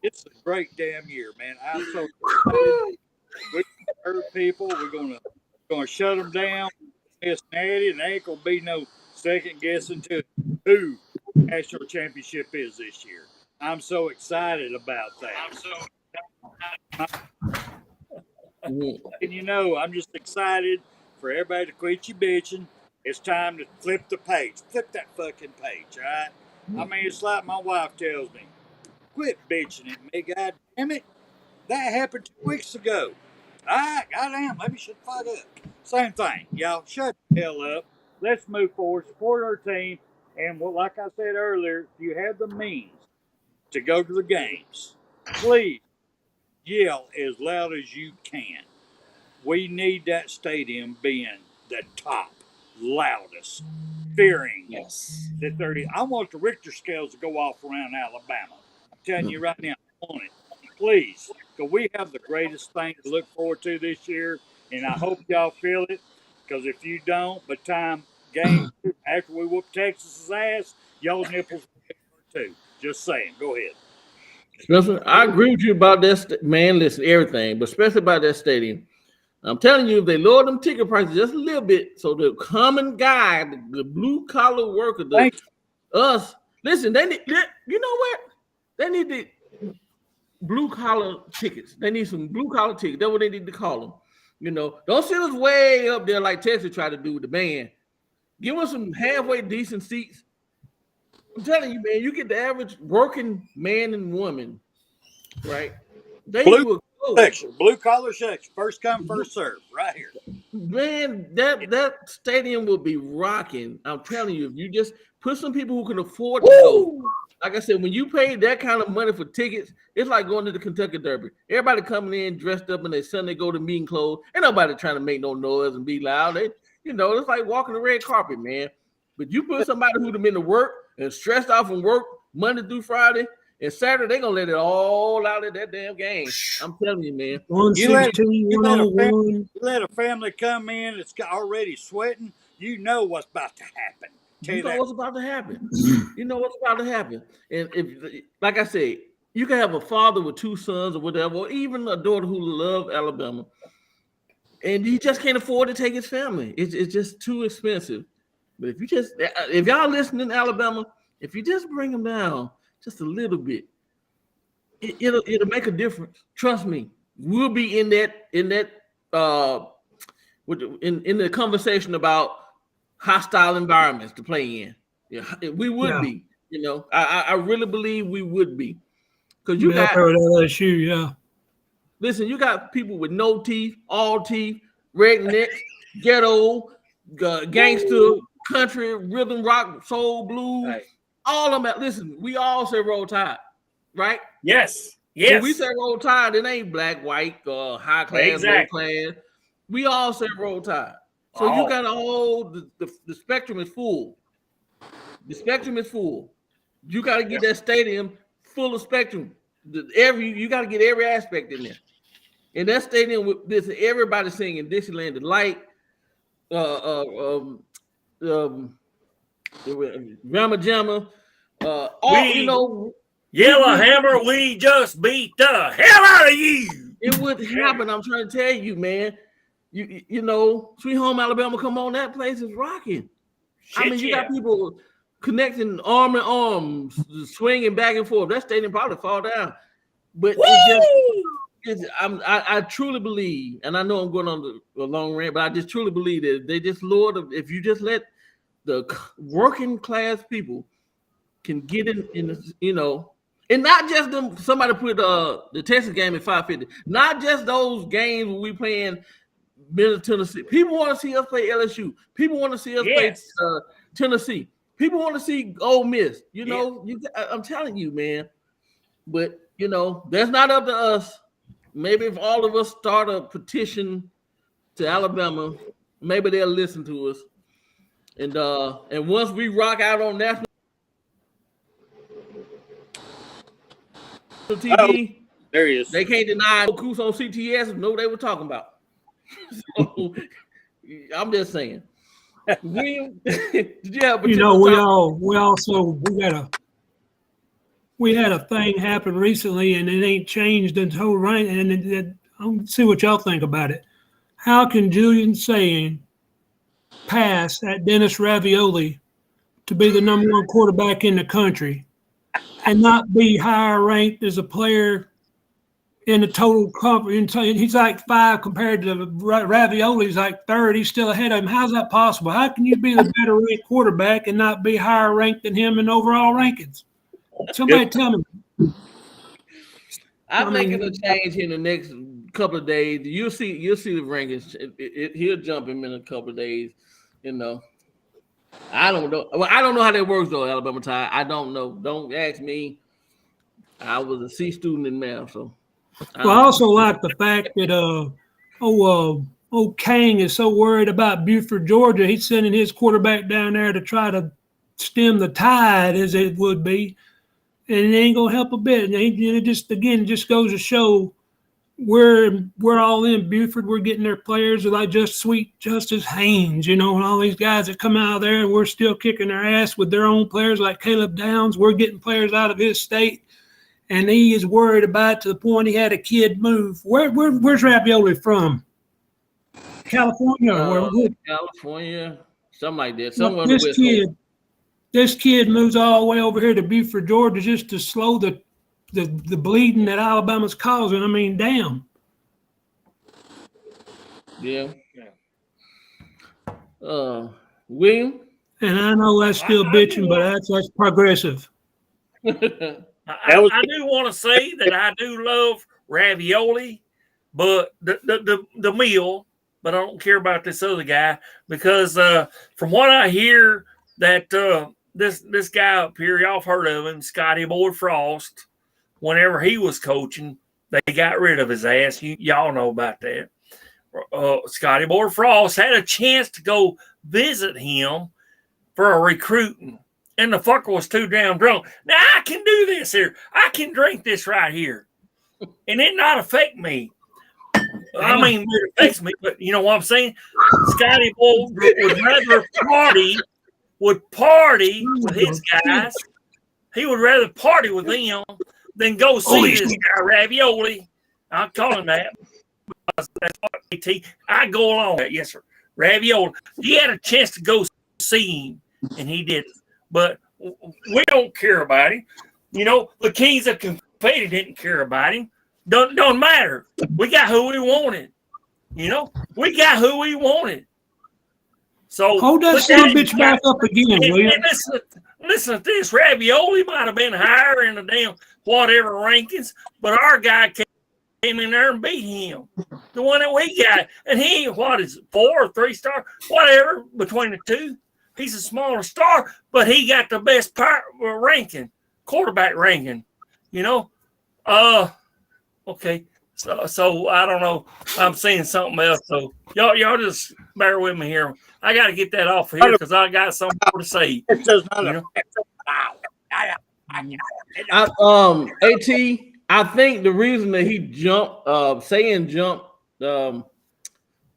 It's a great damn year, man. I'm so excited. We're gonna hurt people. We're gonna shut them down. Miss Natty, and there ain't gonna be no second guessing to who national championship is this year. I'm so excited about that. And I'm just excited for everybody to quit your bitching. It's time to flip the page. Flip that fucking page, all right? It's like my wife tells me, quit bitching at me, god damn it. That happened 2 weeks ago. All right, goddamn, maybe shut the fuck up. Same thing, y'all. Shut the hell up. Let's move forward, support our team, and like I said earlier, if you have the means to go to the games, please yell as loud as you can. We need that stadium being the top, loudest, fearing. Yes. I want the Richter scales to go off around Alabama. I'm telling you right now, I want it. Please, because we have the greatest thing to look forward to this year, and I hope y'all feel it, because if you don't, by the time game after we whoop Texas's ass, y'all nipples will too. Just saying. Go ahead. Spencer, I agree with you about that, man. Listen, everything, but especially about that stadium. I'm telling you, if they lower them ticket prices just a little bit, so the common guy, the blue collar worker, listen, they need, you know what? They need the blue collar tickets. They need some blue collar tickets. That's what they need to call them. Don't sit us way up there like Texas tried to do with the band. Give us some halfway decent seats. I'm telling you, man, you get the average working man and woman, right? They will go. Section, blue collar section, first come, first serve, right here. Man, that stadium will be rocking. I'm telling you, if you just put some people who can afford to go. Like I said, when you pay that kind of money for tickets, it's like going to the Kentucky Derby. Everybody coming in dressed up in their Sunday go to meeting clothes. Ain't nobody trying to make no noise and be loud. It's like walking the red carpet, man. But you put somebody who'd have been to work and stressed out from work Monday through Friday, and Saturday, they're going to let it all out of that damn game. I'm telling you, man. You let a family come in that's already sweating, you know what's about to happen. You know what's about to happen. You know what's about to happen. And if, like I said, you can have a father with 2 sons or whatever, or even a daughter who loves Alabama, and he just can't afford to take his family. It's just too expensive. But if y'all listening in Alabama, if you just bring them down just a little bit, it'll make a difference. Trust me. We'll be in the conversation about hostile environments to play in. Yeah, we would be. I really believe we would be, because you got LSU. Listen, you got people with no teeth, all teeth, redneck, ghetto, gangster, country, rhythm, rock, soul, blues. Right. All of them. Listen, we all say Roll Tide, right? Yes. When we say Roll Tide, it ain't black, white, high class, low class. We all say Roll Tide. So you got the spectrum is full. The spectrum is full. You got to get that stadium full of spectrum. You got to get every aspect in there. In that stadium, with this everybody singing Dixieland Delight, Rama Jamma, Yellow Hammer, we just beat the hell out of you. It would happen. I'm trying to tell you, man. You know, Sweet Home Alabama, come on, that place is rocking. You got people connecting arm in arm, swinging back and forth. That stadium probably fall down. But I truly believe, and I know I'm going on a long rant, but I just truly believe that they just if you just let the working class people can get in and not just them. Somebody put the Texas game at 550. Not just those games where we playing Middle Tennessee. People want to see us play LSU. People want to see us play Tennessee. People want to see Ole Miss. I'm telling you, man. But that's not up to us. Maybe if all of us start a petition to Alabama, maybe they'll listen to us. And once we rock out on national TV, there he is. They can't deny Coos on CTS know what they were talking about. So I'm just saying. William, did you have we had a thing happen recently, and it ain't changed until right. And I'll see what y'all think about it. How can Julian Saying pass at Dennis Ravioli to be the number one quarterback in the country and not be higher ranked as a player in the total conference? He's like 5 compared to Ravioli. He's like 3rd. He's still ahead of him. How's that possible? How can you be the better ranked quarterback and not be higher ranked than him in overall rankings? Somebody tell me. I'm making a change in the next couple of days. You'll see the rankings. He'll jump him in a couple of days. I don't know. Well, I don't know how that works though, Alabama Tide. I don't know. Don't ask me. I was a C student in math, so. I also like the fact that Kang is so worried about Buford, Georgia. He's sending his quarterback down there to try to stem the tide, as it would be. And it ain't gonna help a bit. And it just goes to show we're all in Buford. We're getting their players like Justice Haynes, and all these guys that come out of there, and we're still kicking their ass with their own players like Caleb Downs. We're getting players out of his state, and he is worried about it to the point he had a kid move. Where's Ravioli from? California? California, something like that. This kid moves all the way over here to Buford, Georgia, just to slow the bleeding that Alabama's causing. I mean, damn. Yeah. William? And I know that's still bitching, but that's progressive. I do want to say that I do love Ravioli, but the meal, but I don't care about this other guy because from what I hear that this guy up here, y'all have heard of him, Scotty Boy Frost. Whenever he was coaching, they got rid of his ass. Y'all know about that. Scotty Boy Frost had a chance to go visit him for a recruiting, and the fucker was too damn drunk. Now, I can do this here. I can drink this right here, and it not affect me. I mean, it affects me, but you know what I'm saying? Scotty Boy would rather party with his guys. He would rather party with them than go see this guy Ravioli. I'm calling that. That's what I go along with that. Yes, sir. Ravioli. He had a chance to go see him, and he didn't. But we don't care about him. The Kings of Confetti didn't care about him. Don't matter. We got who we wanted. We got who we wanted. So hold that son bitch back up again, William. Listen to this. Ravioli might have been higher in the damn whatever rankings, but our guy came in there and beat him. The one that we got. And he, 4 or 3 star, whatever, between the two. He's a smaller star, but he got the best quarterback ranking. Okay. So I don't know. I'm seeing something else. So y'all just bear with me here. I got to get that off of here because I got something more to say. It does not You know? At, I think the reason that he jumped,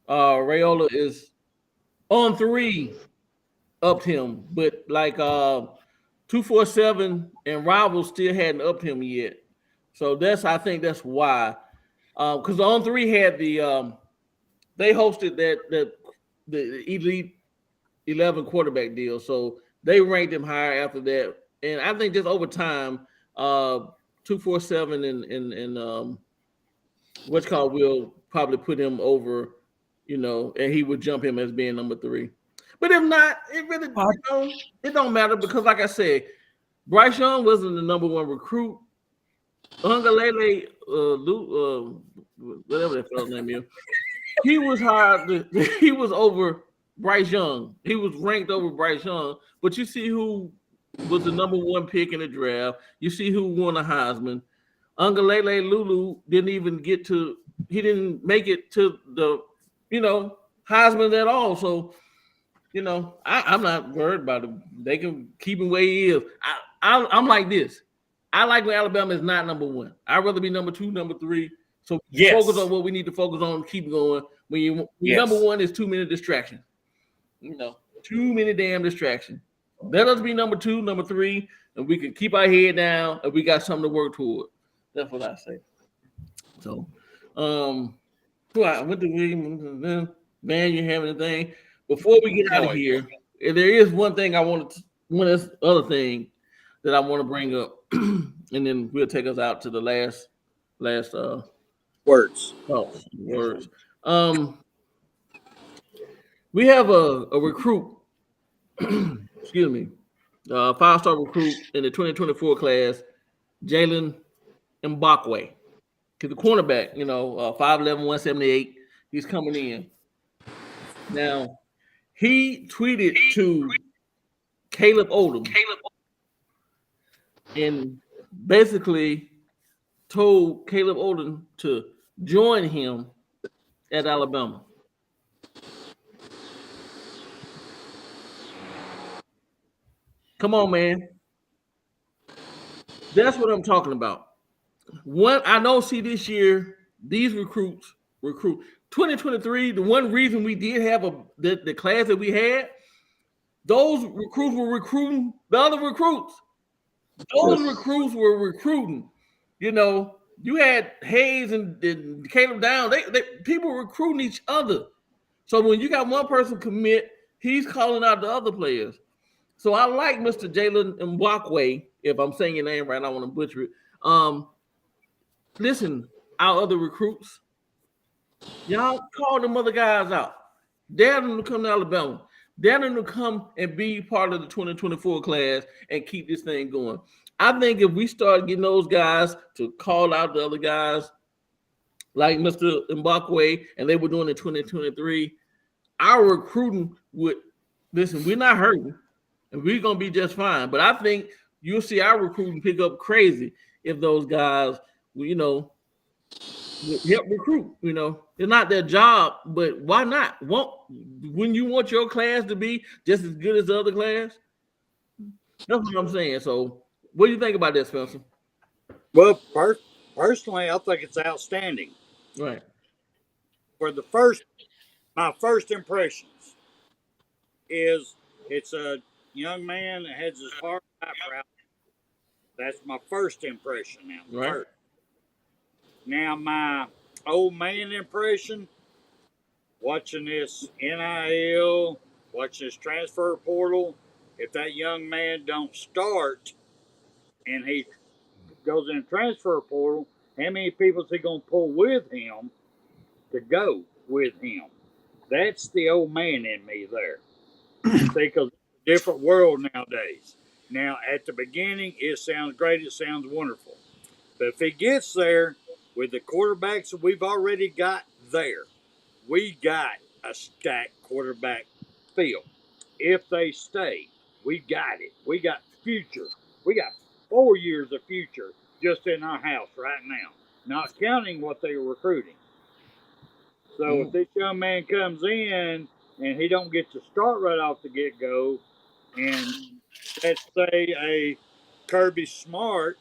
Rayola is on 3 upped him, but like 247 and Rivals still hadn't upped him yet. So I think that's why. Because on 3 had they hosted the Elite 11 quarterback deal, so they ranked him higher after that. And I think just over time, 247 and what's called will probably put him over, and he would jump him as being number 3. But if not, it really it don't matter because, like I said, Bryce Young wasn't the number 1 recruit. Ungalele, whatever that fellow's name is, he was hard. He was over Bryce Young. He was ranked over Bryce Young. But you see who was the number 1 pick in the draft. You see who won a Heisman. Ungalele Lulu didn't even get to. He didn't make it to the, Heisman at all. So, I'm not worried about it. They can keep him where he is. I'm like this. I like when Alabama is not number 1. I'd rather be number 2, number 3. So focus on what we need to focus on. Keep going. When number 1 is too many distractions. Too many damn distractions. Let us be number 2, number 3, and we can keep our head down and we got something to work toward. That's what I say. So, I went to William. Man, you have anything? Before we get out of here, there is one thing one other thing that I want to bring up, and then we'll take us out to the last words. Words. We have a recruit, excuse me, 5-star recruit in the 2024 class, Jalen Mbakwe. To the cornerback, 5'11", 178. He's coming in. Now, he tweeted to Caleb Odom and basically told Caleb Odom to join him at Alabama. Come on, man. That's what I'm talking about. I know, this year, these recruits recruit. 2023, the one reason we did have the class that we had, those recruits were recruiting the other recruits. Those recruits were recruiting. You had Hayes and Caleb Down. People were recruiting each other. So when you got one person commit, he's calling out the other players. So I like Mr. Jalen Mbakwe. If I'm saying your name right, I don't want to butcher it. Listen, our other recruits, y'all call them other guys out. Dare them to come to Alabama. Dare them to come and be part of the 2024 class and keep this thing going. I think if we start getting those guys to call out the other guys, like Mr. Mbakwe, and they were doing in 2023, our recruiting would, listen, we're not hurting, and we're going to be just fine. But I think you'll see our recruiting pick up crazy if those guys, help recruit. It's not their job, but why not? When you want your class to be just as good as the other class? That's what I'm saying. So what do you think about that, Spencer? Well, personally, I think it's outstanding. Right. For my first impressions is it's a young man that has his heart out for. That's my first impression now. Right. Now, my old man impression, watching this NIL, watching this transfer portal, if that young man don't start and he goes in a transfer portal, how many people is he going to pull with him to go with him? That's the old man in me there. Because it's a different world nowadays. Now, at the beginning, it sounds great. It sounds wonderful. But if he gets there with the quarterbacks that we've already got there, we got a stacked quarterback field. If they stay, we got it. We got future. We got 4 years of future just in our house right now. not counting what they were recruiting. So if this young man comes in and he don't get to start right off the get-go, and let's say a Kirby Smart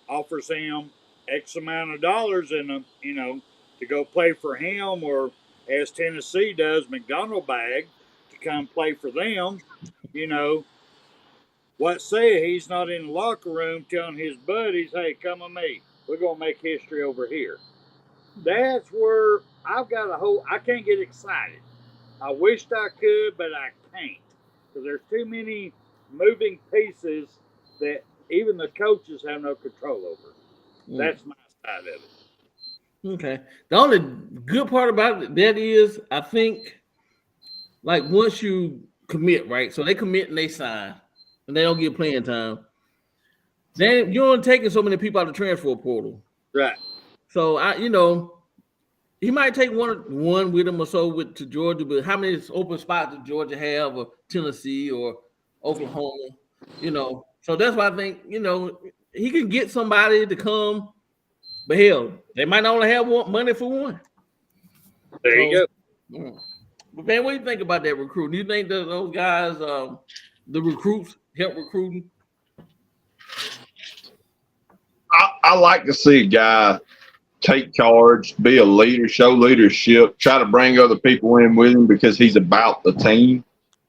offers him X amount of dollars in a, to go play for him, or as Tennessee does, McDonald bag to come play for them, what say he's not in the locker room telling his buddies, hey, come with me. We're going to make history over here. That's where I've got I can't get excited. I wished I could, but I can't. Because there's too many moving pieces that even the coaches have no control over. That's my side of it. Okay. The only good part about that is, I think, like once you commit, right? So they commit and they sign, and they don't get playing time. Then you're only taking so many people out of the transfer portal. Right. So he might take one with him or so to Georgia, but how many open spots does Georgia have, or Tennessee or Oklahoma? So that's why I think he can get somebody to come, but hell, they might only have money for one. There you go. But man, what do you think about that recruiting? Do you think that those guys, the recruits, help recruiting? I like to see a guy take charge, be a leader, show leadership, try to bring other people in with him because he's about the team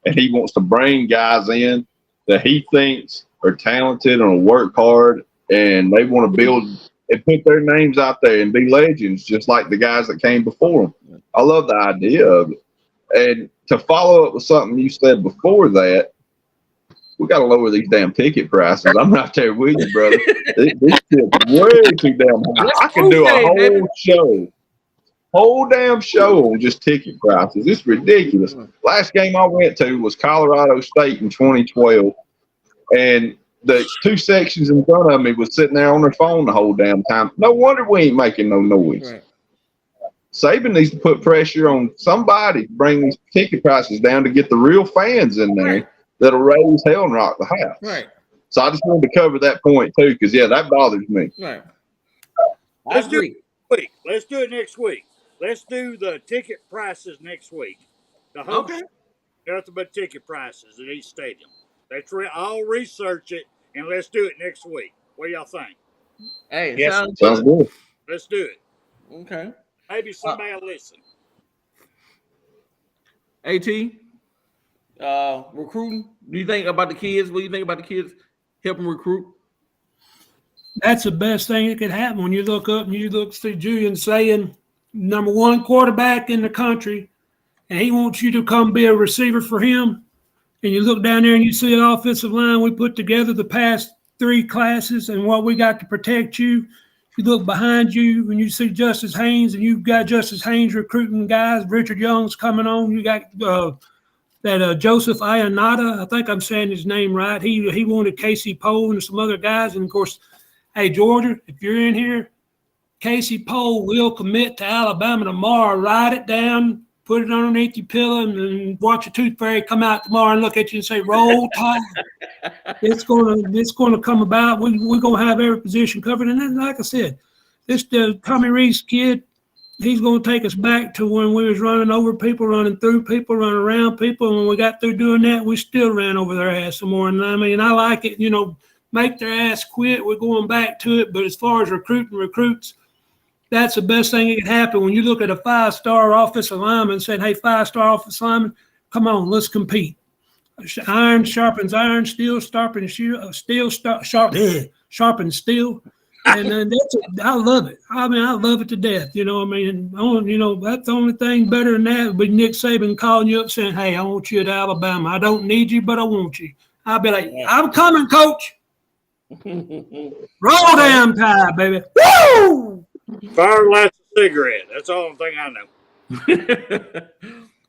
and he wants to bring guys in that he thinks are talented and work hard, and they want to build and put their names out there and be legends just like the guys that came before them. I love the idea of it. And to follow up with something you said before that, we got to lower these damn ticket prices. I'm right there with you, brother. This shit's way too damn high. I can do a whole damn show on just ticket prices. It's ridiculous. Last game I went to was Colorado State in 2012, and the two sections in front of me was sitting there on their phone the whole damn time. No wonder we ain't making no noise. Right. Saban needs to put pressure on somebody to bring these ticket prices down to get the real fans in there that'll raise hell and rock the house. Right. So I just wanted to cover that point too, because that bothers me. Right. Let's do it next week. Let's do the ticket prices next week. Nothing but ticket prices at each stadium. I'll research it and let's do it next week. What do y'all think? Hey, sounds good. Let's do it. Okay. Maybe somebody will listen. AT, recruiting. Do you think about the kids? What do you think about the kids helping recruit? That's the best thing that could happen when you look up and you look through Julian saying number one quarterback in the country, and he wants you to come be a receiver for him. And you look down there and you see an offensive line we put together the past 3 classes and what we got to protect you. You look behind you and you see Justice Haynes, and you've got Justice Haynes recruiting guys. Richard Young's coming on. You got Joseph Ionata. I think I'm saying his name right. He wanted Casey Poe and some other guys. And, of course, hey, Georgia, if you're in here, Casey Poe will commit to Alabama tomorrow. Write it down, put it underneath your pillow, and watch a tooth fairy come out tomorrow and look at you and say, roll tide. It's gonna come about. We're gonna have every position covered. And then, like I said, this Tommy Reese kid, he's gonna take us back to when we was running over people, running through people, running around people. And when we got through doing that, we still ran over their ass some more. And I mean, I like it, make their ass quit. We're going back to it. But as far as recruits, that's the best thing that can happen. When you look at a 5-star offensive lineman and say, hey, 5-star offensive lineman, come on, let's compete. Iron sharpens iron, steel sharpens steel, sharpens steel. And then I love it. I mean, I love it to death. That's the only thing better than that would be Nick Saban calling you up saying, hey, I want you at Alabama. I don't need you, but I want you. I'll be like, I'm coming, coach. Roll damn Tide, baby. Woo! Fire lights a cigarette. That's the only thing I know.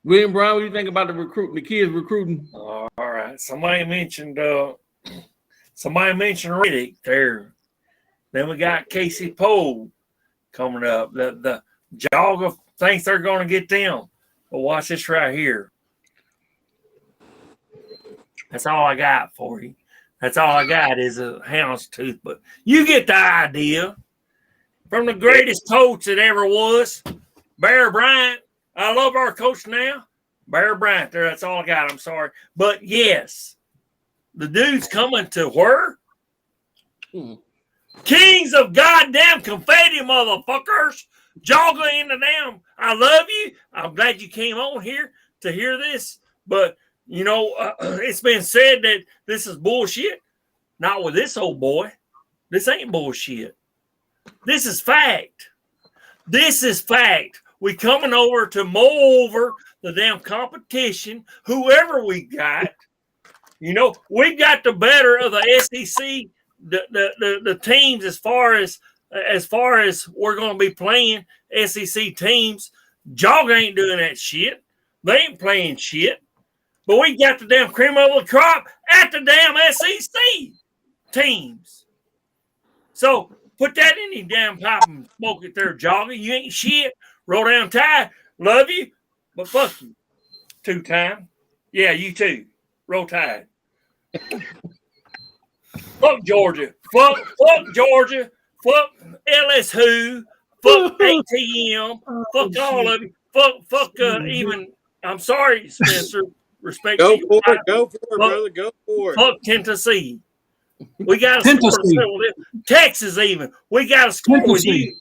William Brown, what do you think about the kids recruiting? All right. Somebody mentioned Riddick there. Then we got Casey Poe coming up. The Jogger thinks they're going to get them. But watch this right here. That's all I got for you. That's all I got is a houndstooth. But you get the idea. from the greatest coach that ever was, Bear Bryant. I love our coach now, Bear Bryant. There, that's all I got. I'm sorry. But yes, the dude's coming to where? Kings of goddamn confetti, motherfuckers. Jogging in the damn. I love you. I'm glad you came on here to hear this. But, you know, it's been said that this is bullshit. Not with this old boy. This ain't bullshit. This is fact. This is fact. We coming over to mow over the damn competition, whoever we got. You know, we got the better of the SEC, the teams as far as we're going to be playing SEC teams. Jog ain't doing that shit. They ain't playing shit. But we got the damn cream of the crop at the damn SEC teams. So put that in your damn pipe and smoke it there, Jogger. You ain't shit. Roll down Tide. Love you, but fuck you. 2-time. Yeah, you too. Roll Tide. Fuck Georgia. Fuck Georgia. Fuck LSU. Fuck ATM. Fuck all of you. Fuck even, I'm sorry, Spencer. Respect Go to for you. it. Go for it, brother. Go for it. Fuck Tennessee. We got to score. Texas even. We got to score with you.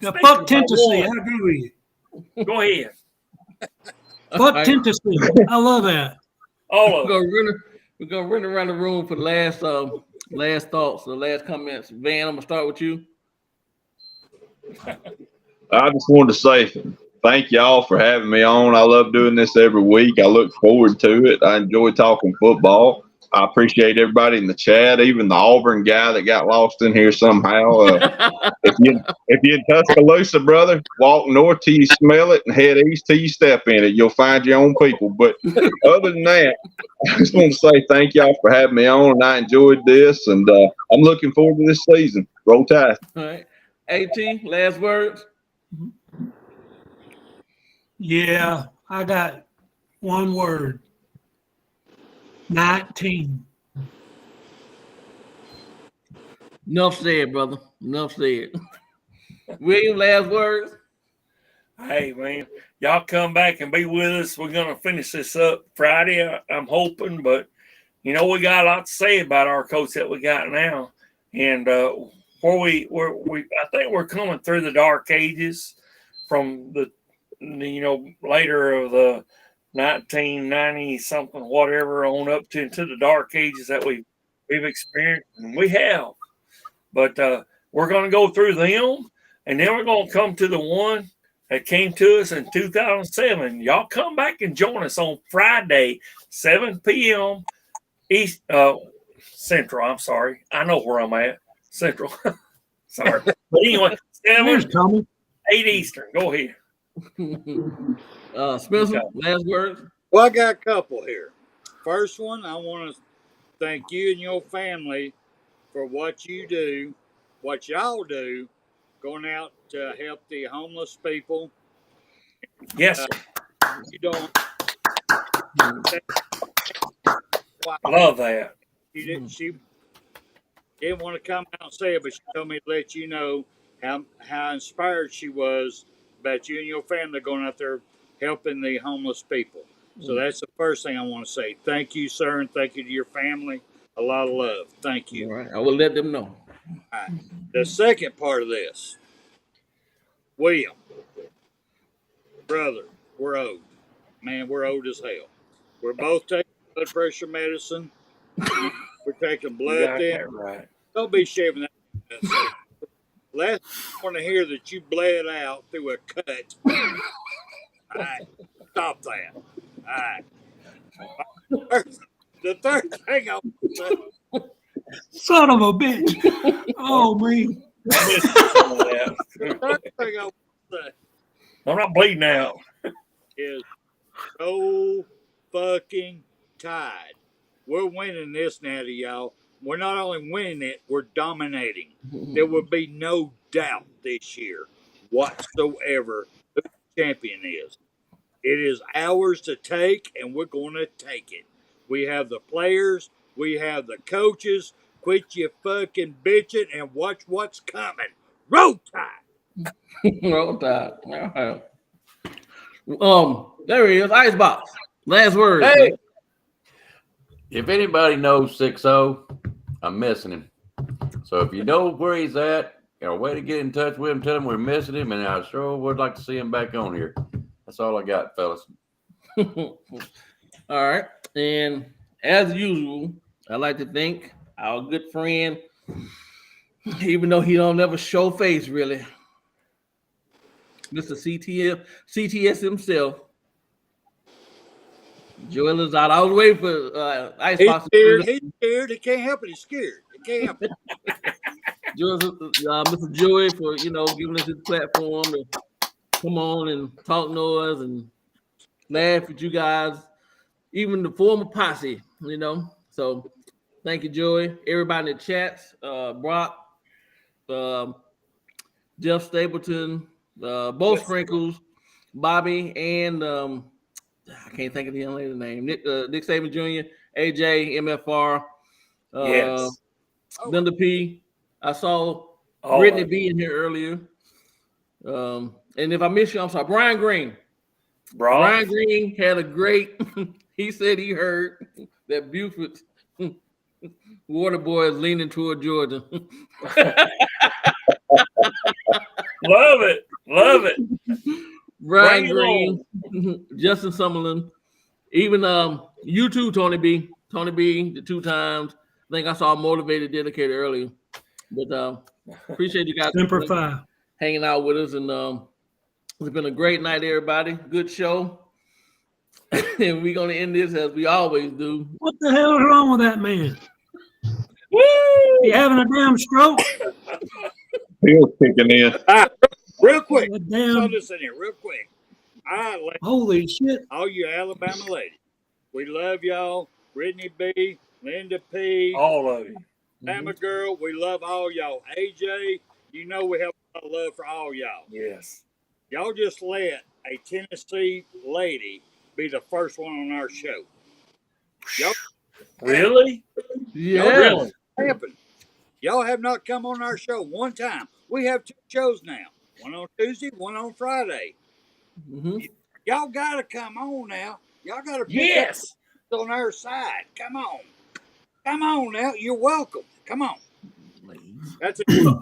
Yeah, fuck Tennessee. I agree with you. Go ahead. Fuck Tennessee. I love that. All of We're gonna run around the room for the last thoughts, the last comments. Van, I'm gonna start with you. I just wanted to say thank y'all for having me on. I love doing this every week. I look forward to it. I enjoy talking football. I appreciate everybody in the chat, even the Auburn guy that got lost in here somehow. If you're in Tuscaloosa, brother, walk north till you smell it and head east till you step in it. You'll find your own people. But other than that, I just want to say thank y'all for having me on, and I enjoyed this, and I'm looking forward to this season. Roll Tide. All right. AT, last words. Yeah, I got one word. 19. Enough said, brother. Enough said. William, last words. Hey, man, y'all come back and be with us. We're going to finish this up Friday, I'm hoping. But, you know, we got a lot to say about our coach that we got now. And I think we're coming through the dark ages from the later of the 1990 something, whatever, on up to into the dark ages that we've experienced, and we have. But we're going to go through them, and then we're going to come to the one that came to us in 2007. Y'all come back and join us on Friday, 7 p.m. East Central. I'm sorry, I know where I'm at. Central. Sorry, but anyway, 7, 8 Eastern. Go ahead. Spencer, last words. Well, I got a couple here. First one, I want to thank you and your family for what you do, what y'all do, going out to help the homeless people. Yes, you don't. I love that. She didn't want to come out and say it, but she told me to let you know how inspired she was about you and your family going out there helping the homeless people. So that's the first thing I want to say. Thank you, sir, and thank you to your family. A lot of love. Thank you. All right. I will let them know. All right. The second part of this, William, brother, we're old. Man, we're old as hell. We're both taking blood pressure medicine. We're taking blood thin. Right. Don't be shaving that. Last I want to hear that you bled out through a cut. All right. Stop that. All right. The third thing I want to say. Son of a bitch. Oh, me. The third thing I want to say. I'm not bleeding out. Is so fucking Tide. We're winning this now to y'all. We're not only winning it, we're dominating. There will be no doubt this year whatsoever who the champion is. It is ours to take, and we're going to take it. We have the players. We have the coaches. Quit your fucking bitching and watch what's coming. Roll Tide! Roll Tide. All right. There he is. Icebox. Last word. Hey, if anybody knows 6-0, I'm missing him. So if you know where he's at, a way to get in touch with him, tell him we're missing him, and I sure would like to see him back on here. That's all I got, fellas. All right. And as usual, I'd like to thank our good friend, even though he don't ever show face really, Mr. CTS himself. Joel is out. I was waiting for Icebox. He's scared. He can't help it. He's scared. He can't help it. Mr. Joey for giving us his platform to come on and talk noise and laugh at you guys, even the former posse. So thank you, Joey. Everybody in the chats, Brock, Jeff Stapleton, both Sprinkles, Bobby, and I can't think of the young lady's name. Nick Saban Jr., AJ, MFR, Yes. Linda P. I saw Brittany B in here earlier. And if I miss you, I'm sorry. Brian Green. Brian Green had a great. He said he heard that Buford water boy is leaning toward Georgia. Love it. Brian Green, Justin Summerlin, even you too, Tony B. Tony B, the 2 times. I think I saw Motivated Dedicated earlier. But appreciate you guys hanging out with us. And it's been a great night, everybody. Good show. And we're going to end this as we always do. What the hell is wrong with that man? Woo! You having a damn stroke? Bill's kicking in. Real quick. Damn. This in here real quick. Holy shit. All you Alabama ladies. We love y'all. Brittany B, Linda P. All of you. Bama girl, we love all y'all. AJ, we have a lot of love for all y'all. Yes. Y'all just let a Tennessee lady be the first one on our show. Y'all Really? Yeah. Y'all have not come on our show one time. We have 2 shows now. One on Tuesday, one on Friday. Mm-hmm. Y'all got to come on now. Y'all got to pick up on our side. Come on. Come on now. You're welcome. Come on. That's it.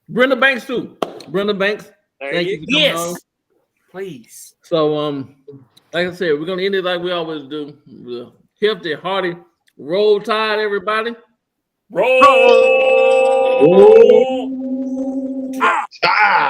Brenda Banks too. Brenda Banks. Thank you for coming on. Please. So like I said, we're gonna end it like we always do. The healthy, hearty Roll Tide, everybody. Roll. Tide.